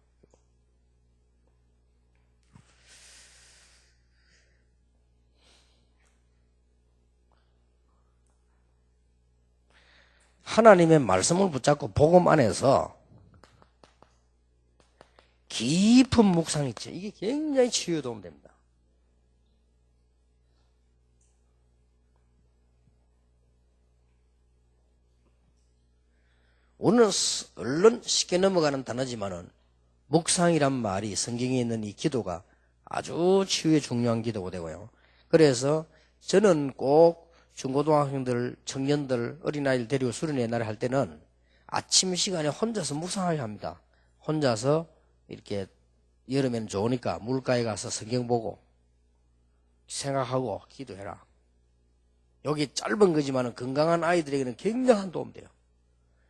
하나님의 말씀을 붙잡고 복음 안에서 깊은 묵상이 있죠. 이게 굉장히 치유에 도움됩니다. 오늘은 얼른 쉽게 넘어가는 단어지만은 묵상이란 말이 성경에 있는 이 기도가 아주 치유에 중요한 기도가 되고요. 그래서 저는 꼭 중고등학생들, 청년들, 어린아이들 데리고 수련회 옛날에 할 때는 아침 시간에 혼자서 묵상하려 합니다. 혼자서 이렇게 여름에는 좋으니까 물가에 가서 성경 보고 생각하고 기도해라. 여기 짧은 거지만 건강한 아이들에게는 굉장한 도움 돼요.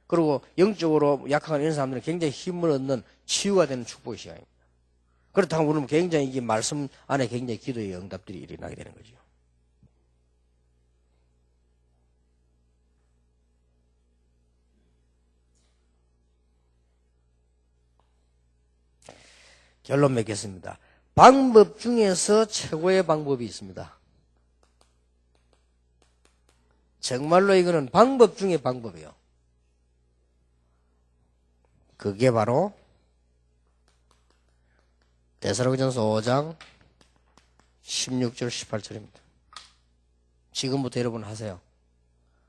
그리고 영적으로 약한 이런 사람들은 굉장히 힘을 얻는 치유가 되는 축복의 시간입니다. 그렇다고 그러면 굉장히 이게 말씀 안에 굉장히 기도의 응답들이 일어나게 되는 거죠. 결론 맺겠습니다. 방법 중에서 최고의 방법이 있습니다. 정말로 이거는 방법 중에 방법이에요. 그게 바로 데살로니가전서 5장 16절 18절입니다. 지금부터 여러분 하세요.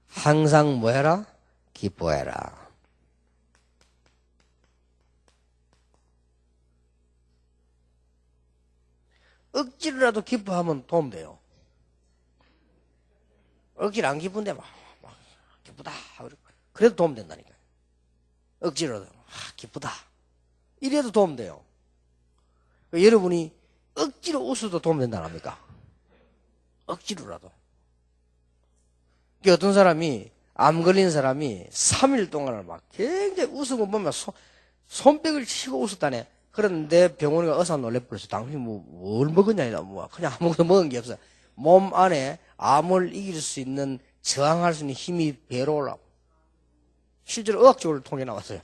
항상 뭐 해라? 기뻐해라. 억지로라도 기뻐하면 도움돼요. 억지로 안 기쁜데 막 기쁘다. 그래도 도움된다니까요. 억지로라도 기쁘다. 이래도 도움돼요. 여러분이 억지로 웃어도 도움된다 안 합니까? 억지로라도. 어떤 사람이 암 걸린 사람이 3일 동안을 막 굉장히 웃은 거 보면 손뼉을 치고 웃었다네. 그런데 병원에 의사 놀래버렸어. 당신이 뭘 먹었냐, 그냥 아무것도 먹은 게 없어. 몸 안에 암을 이길 수 있는, 저항할 수 있는 힘이 배로 올라오고. 실제로 의학적으로 통계 나왔어요.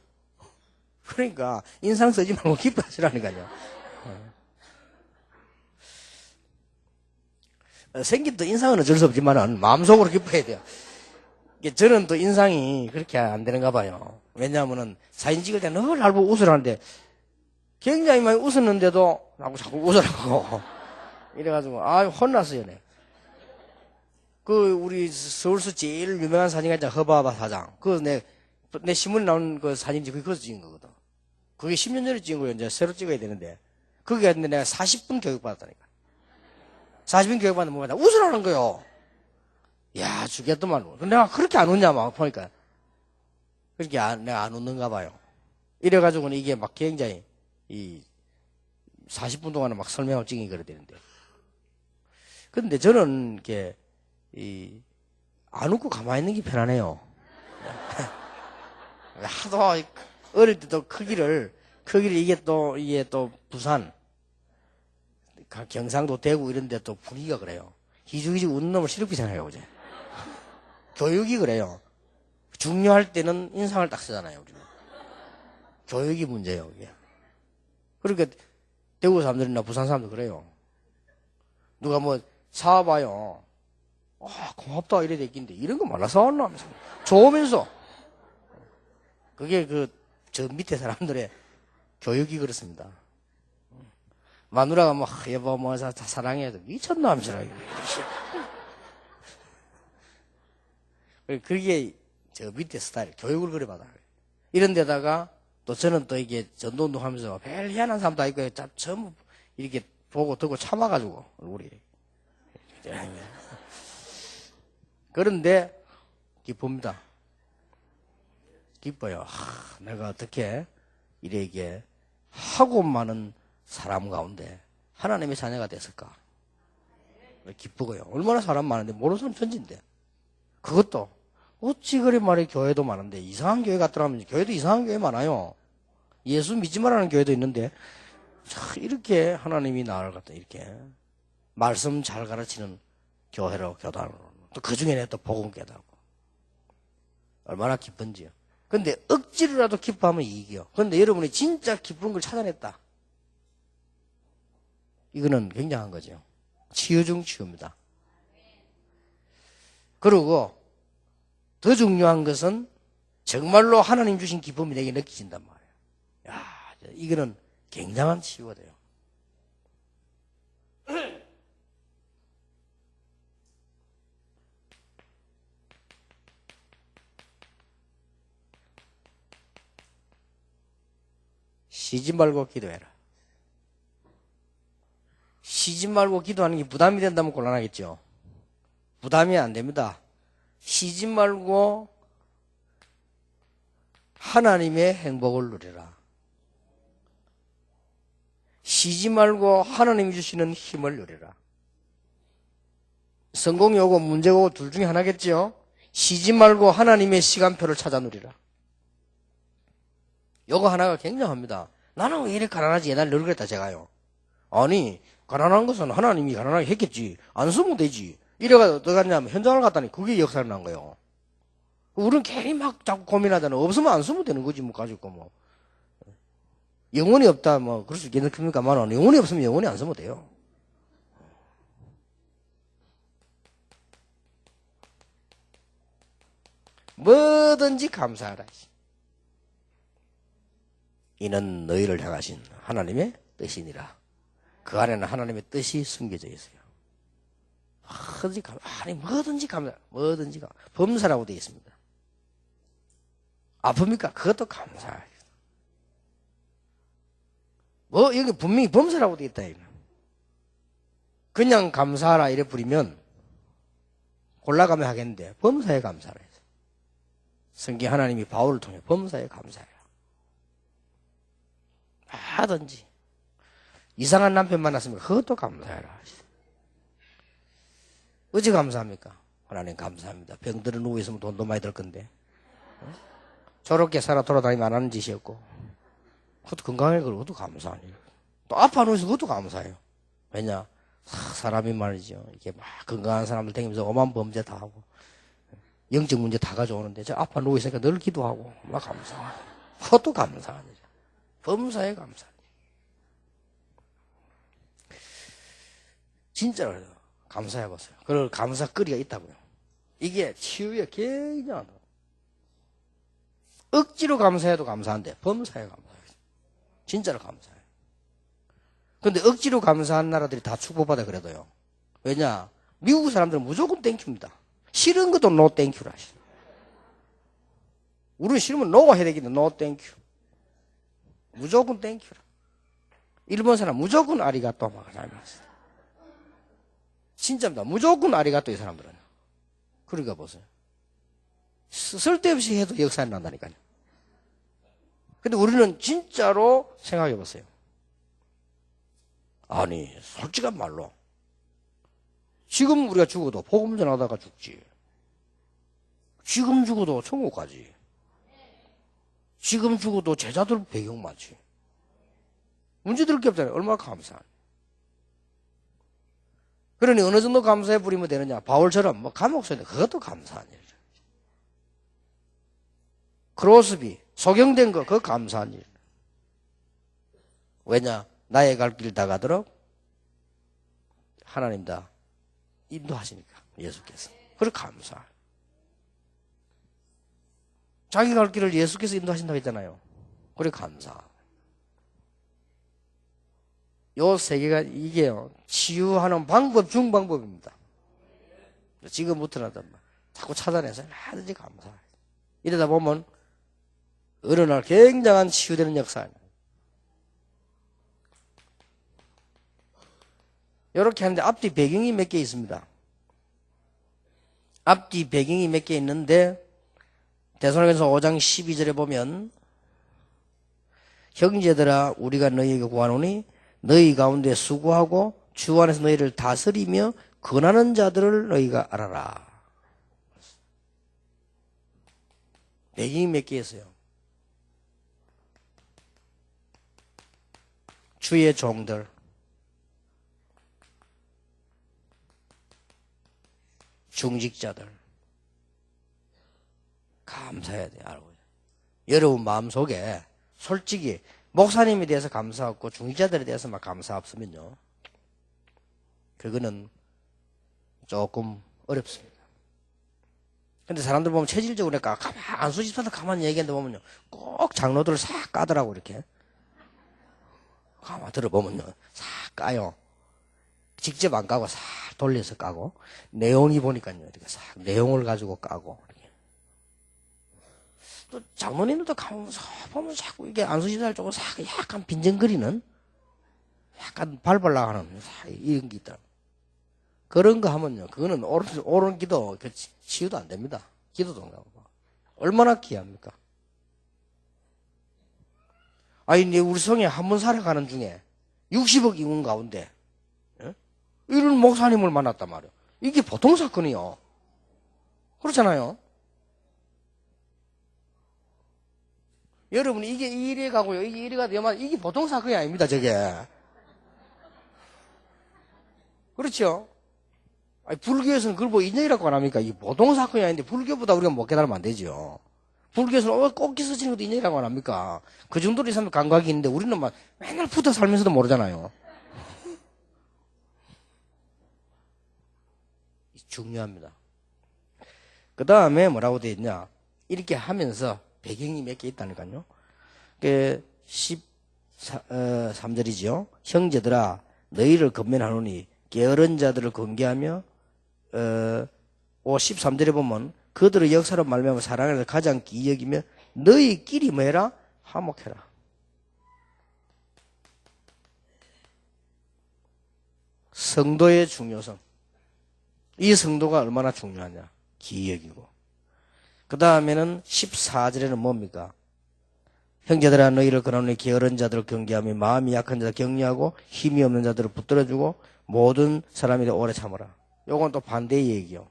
그러니까, 인상 쓰지 말고 기뻐하시라니까요. 생긴 또 인상은 어쩔 수 없지만은, 마음속으로 기뻐해야 돼요. 저는 또 인상이 그렇게 안 되는가 봐요. 왜냐하면은, 사진 찍을 때 늘 날 보고 웃으라는데, 굉장히 많이 웃었는데도 나고 자꾸 웃으라고 이래가지고 혼났어요. 네. 우리 서울서 제일 유명한 사진가 있잖아. 허바바 사장. 내 신문에 나온 그 사진이 거기서 찍은 거거든. 그게 10년 전에 찍은 거예요. 이제 새로 찍어야 되는데 거기 갔는데 내가 40분 교육받았다니까. 40분 교육받는데 뭐가 웃으라는 거요. 야 죽겠더만. 근데 내가 그렇게 안 웃냐 막 보니까 그렇게 내가 안 웃는가 봐요. 이래가지고는 이게 막 굉장히 40분 동안에 막 설명을 찍기 그래야 되는데. 근데 저는, 이렇게, 안 웃고 가만히 있는 게 편하네요. 하도, 어릴 때도 크기를, 이게 또 부산, 경상도, 대구 이런 데 또 분위기가 그래요. 기죽이죽 웃는 놈을 시럽게 생각해요, 이제. 교육이 그래요. 중요할 때는 인상을 딱 쓰잖아요, 우리는. 교육이 문제예요, 이게. 그러니까 대구 사람들이나 부산 사람들 그래요. 누가 뭐 사와봐요. 고맙다 이래 됐긴데 이런 거 말라 사왔나 하면서 좋으면서. 그게 저 밑에 사람들의 교육이 그렇습니다. 마누라가 뭐 여보 뭐 사랑해 미쳤나 하면서. 그게 저 밑에 스타일 교육을 그래 받아요. 이런 데다가 또 저는 또 이게 전도운동 하면서 별 희한한 사람도 있고 전부 이렇게 보고 듣고 참아가지고 우리 그런데 기쁩니다. 기뻐요. 내가 어떻게 이렇게 하고 많은 사람 가운데 하나님의 자녀가 됐을까? 기쁘고요. 얼마나 사람 많은데 모르는 사람 천지인데 그것도 어찌 그리 말해 교회도 많은데 이상한 교회 같더라면 교회도 이상한 교회 많아요. 예수 믿지 말라는 교회도 있는데 이렇게 하나님이 나를 갖다 이렇게 말씀 잘 가르치는 교회로 교단으로 또 그중에 또 복음 깨닫고 얼마나 기쁜지요. 근데 억지로라도 기뻐하면 이익이요. 근데 여러분이 진짜 기쁜 걸 찾아냈다. 이거는 굉장한 거죠. 치유 중 치유입니다. 그리고 더 중요한 것은 정말로 하나님 주신 기쁨이 내게 느껴진단 말이에요. 야, 이거는 굉장한 치유가 돼요. 쉬지 말고 기도해라. 쉬지 말고 기도하는 게 부담이 된다면 곤란하겠죠. 부담이 안 됩니다. 쉬지 말고 하나님의 행복을 누리라. 쉬지 말고 하나님이 주시는 힘을 누리라. 성공이 오고 문제가 오고 둘 중에 하나겠죠. 쉬지 말고 하나님의 시간표를 찾아 누리라. 요거 하나가 굉장합니다. 나는 왜 이렇게 가난하지? 옛날에 늘 그랬다 제가요. 아니 가난한 것은 하나님이 가난하게 했겠지. 안 쓰면 되지. 이래가 어떻게 갔냐면 현장을 갔더니 그게 역사를 난 거예요. 우리는 괜히 막 자꾸 고민하잖아. 없으면 안 쓰면 되는 거지 뭐 가지고 뭐. 영혼이 없다 뭐 그럴 수 있겠습니까만 영혼이 없으면 영혼이 안 쓰면 돼요. 뭐든지 감사하라. 이는 너희를 향하신 하나님의 뜻이니라. 그 안에는 하나님의 뜻이 숨겨져 있어요. 뭐든지 감사, 뭐든지 감사. 범사라고 되어 있습니다. 아픕니까? 그것도 감사해요. 여기 분명히 범사라고 되어 있다. 그냥 감사하라 이래 부리면 골라가며 하겠는데 범사에 감사하라 해서. 성경 하나님이 바울을 통해 범사에 감사해라. 하든지 이상한 남편 만났으면 그것도 감사해라. 어찌 감사합니까? 하나님 감사합니다. 병들어 누워 있으면 돈도 많이 들 건데 저렇게 살아 돌아다니면 안 하는 짓이었고 그것도 건강해 그것도 감사하니 또 아파 누워서 그것도 감사해요. 왜냐 사람이 말이죠. 이게 막 건강한 사람들 다니면서 오만 범죄 다 하고 영적 문제 다 가져오는데 저 아파 누워 있으니까 늘 기도하고 막 감사하고 그것도 감사하니 범사에 감사. 진짜로 감사해보세요. 그걸 감사거리가 있다고요. 이게 치유에 굉장하다. 억지로 감사해도 감사한데 범사에 감사해요. 진짜로 감사해요. 그런데 억지로 감사한 나라들이 다 축복받아 그래도요. 왜냐? 미국 사람들은 무조건 땡큐입니다. 싫은 것도 노 땡큐라. 우리는 싫으면 노가 해야 되겠네. 노 땡큐. 무조건 땡큐라. 일본 사람 무조건 아리가또 막 잘했어. 진짜입니다. 무조건 아리가또 이 사람들은. 그러니까 보세요. 쓸데없이 해도 역사에 난다니까요. 근데 우리는 진짜로 생각해 보세요. 아니 솔직한 말로 지금 우리가 죽어도 복음 전하다가 죽지. 지금 죽어도 천국 가지. 지금 죽어도 제자들 배경 맞지. 문제될 게 없잖아요. 얼마나 감사하니. 그러니 어느 정도 감사해 부리면 되느냐. 바울처럼 뭐 감옥 소인데 그것도 감사한 일이죠. 크로스비 소경된 거 그거 감사한 일. 왜냐? 나의 갈 길 다 가도록 하나님 다 인도하시니까 예수께서. 그래 감사. 자기 갈 길을 예수께서 인도하신다고 했잖아요. 그래 감사. 요 세 개가 이게요. 치유하는 방법 중 방법입니다. 지금부터는 자꾸 찾아내서 하든지 감사. 이러다 보면 어느 날 굉장한 치유되는 역사입니다. 이렇게 하는데 앞뒤 배경이 몇 개 있습니다. 앞뒤 배경이 몇 개 있는데 데살로니가서 5장 12절에 보면 형제들아 우리가 너희에게 구하노니 너희 가운데 수고하고 주 안에서 너희를 다스리며 권하는 자들을 너희가 알아라. 배경이 몇 개 있어요. 주의 종들, 중직자들 감사해야 돼요. 알고. 여러분 마음속에 솔직히 목사님에 대해서 감사 없고 중직자들에 대해서 막 감사 없으면요. 그거는 조금 어렵습니다. 근데 사람들 보면 체질적으로 가만, 안수집사도 가만히 얘기하는데 보면요. 꼭 장로들을 싹 까더라고, 이렇게. 가만 들어보면요. 싹 까요. 직접 안 까고 싹 돌려서 까고. 내용이 보니까요. 이렇게 싹 내용을 가지고 까고. 이렇게. 또 장로님들도 가만 보면 자꾸 이게 안수집사 쪽으로 싹 약간 빈정거리는 약간 발발라 하는 이런 게 있다. 그런 거 하면요. 그거는 옳은 기도, 치유도 안 됩니다. 기도도 안 가고. 얼마나 귀합니까? 아니, 우리 성에 한 번 살아가는 중에 60억 인구 가운데, 이런 목사님을 만났단 말이에요. 이게 보통 사건이요. 그렇잖아요. 여러분, 이게 이래 가고요. 이게 이래 가도 이게 보통 사건이 아닙니다, 저게. 그렇죠? 아니, 불교에서는 그걸 뭐 인연이라고 안 합니까? 이게 보통 사건이 아닌데 불교보다 우리가 못 깨달으면 안 되죠. 불교에서는 꽃게 스치는 것도 인연이라고 안 합니까? 그 정도로 있으면 감각이 있는데 우리는 막 맨날 붙어 살면서도 모르잖아요. 중요합니다. 그 다음에 뭐라고 되어 있냐? 이렇게 하면서 배경이 몇 개 있다니까요. 그 13절이죠. 형제들아 너희를 건면하노니 게으른 자들을 권계하며 13절에 보면 그들의 역사로 말미암아 사랑을 가장 귀히 여기며 너희끼리 뭐해라? 화목해라. 성도의 중요성. 이 성도가 얼마나 중요하냐? 귀히 여기고. 그 다음에는 14절에는 뭡니까? 형제들아 너희를 권하노니 게으른 자들을 경계하며 마음이 약한 자들 격려하고 힘이 없는 자들을 붙들어주고 모든 사람이 오래 참으라. 요건 또 반대의 얘기요.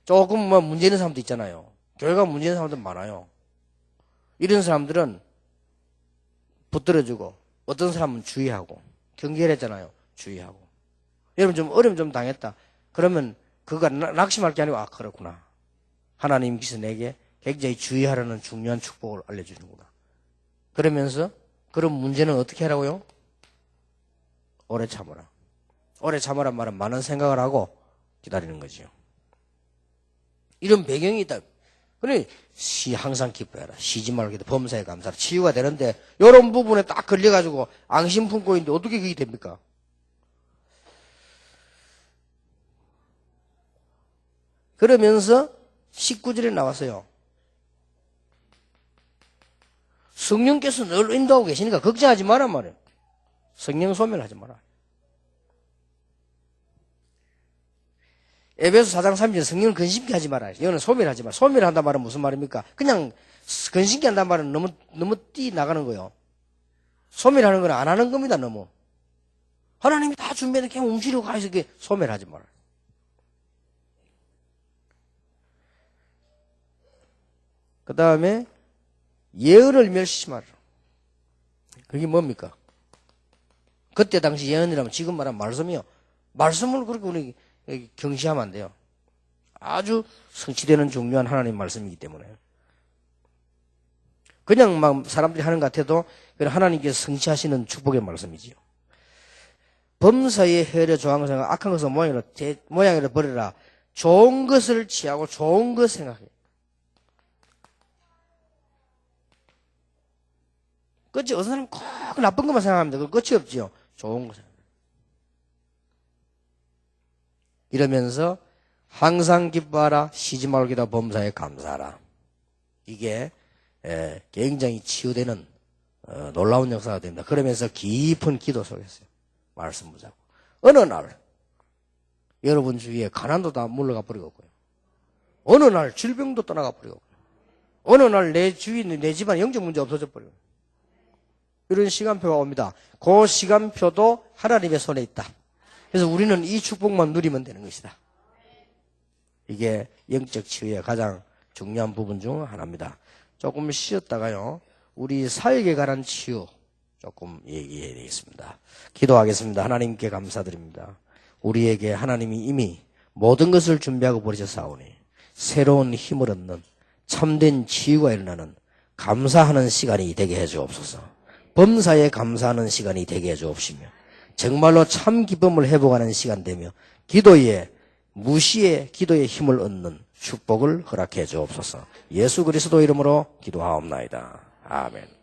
조금 뭐 문제 있는 사람도 있잖아요. 교회가 문제 있는 사람들 많아요. 이런 사람들은 붙들어주고 어떤 사람은 주의하고 경계를 했잖아요. 주의하고. 여러분 좀 어려움 좀 당했다. 그러면 그가 낙심할 게 아니고 아 그렇구나. 하나님께서 내게 굉장히 주의하라는 중요한 축복을 알려주는구나. 그러면서 그런 문제는 어떻게 하라고요? 오래 참으라. 오래 참으란 말은 많은 생각을 하고 기다리는 거지요. 이런 배경이 있다. 그래 항상 기뻐해라. 쉬지 말고 범사에 감사하라. 치유가 되는데 이런 부분에 딱 걸려가지고 앙심 품고 있는데 어떻게 그게 됩니까? 그러면서 19절에 나왔어요. 성령께서 늘 인도하고 계시니까 걱정하지 마란 말이에요. 성령 소멸하지 마라. 에베소 4장 3절 성령을 근심케 하지 마라. 이거는 소멸하지 마라. 소멸한단 말은 무슨 말입니까? 그냥 근심케 한단 말은 너무 뛰 나가는 거예요. 소멸하는 건 안 하는 겁니다. 너무. 하나님이 다 준비해서 그냥 움직이고 가서 소멸하지 마라. 그 다음에 예언을 멸시하지 마라. 그게 뭡니까? 그때 당시 예언이라면 지금 말한 말씀이요. 말씀을 그렇게 우리 경시하면 안 돼요. 아주 성취되는 중요한 하나님 말씀이기 때문에. 그냥 막 사람들이 하는 것 같아도 하나님께서 성취하시는 축복의 말씀이지요. 범사에 헤려 조항을 생각 악한 것을 모양으로 버려라. 좋은 것을 취하고 좋은 것 생각해. 끝이 어떤 사람은 꼭 나쁜 것만 생각합니다. 그 끝이 없지요. 좋은 거 생각합니다. 이러면서 항상 기뻐하라. 쉬지 말고 기도 범사에 감사하라. 이게 굉장히 치유되는 놀라운 역사가 됩니다. 그러면서 깊은 기도 속에서요. 말씀 붙잡고 어느 날 여러분 주위에 가난도 다 물러가 버리고요. 어느 날 질병도 떠나가 버리고 어느 날 내 주위 내 집안 영적 문제 없어져 버리고 이런 시간표가 옵니다. 그 시간표도 하나님의 손에 있다. 그래서 우리는 이 축복만 누리면 되는 것이다. 이게 영적 치유의 가장 중요한 부분 중 하나입니다. 조금 쉬었다가요. 우리 사역에 관한 치유 조금 얘기해야 되겠습니다. 기도하겠습니다. 하나님께 감사드립니다. 우리에게 하나님이 이미 모든 것을 준비하고 버리셨사오니 새로운 힘을 얻는 참된 치유가 일어나는 감사하는 시간이 되게 해주옵소서. 범사에 감사하는 시간이 되게 해주옵시며 정말로 참 기쁨을 회복하는 시간 되며 기도에 무시의 기도의 힘을 얻는 축복을 허락해 주옵소서. 예수 그리스도 이름으로 기도하옵나이다. 아멘.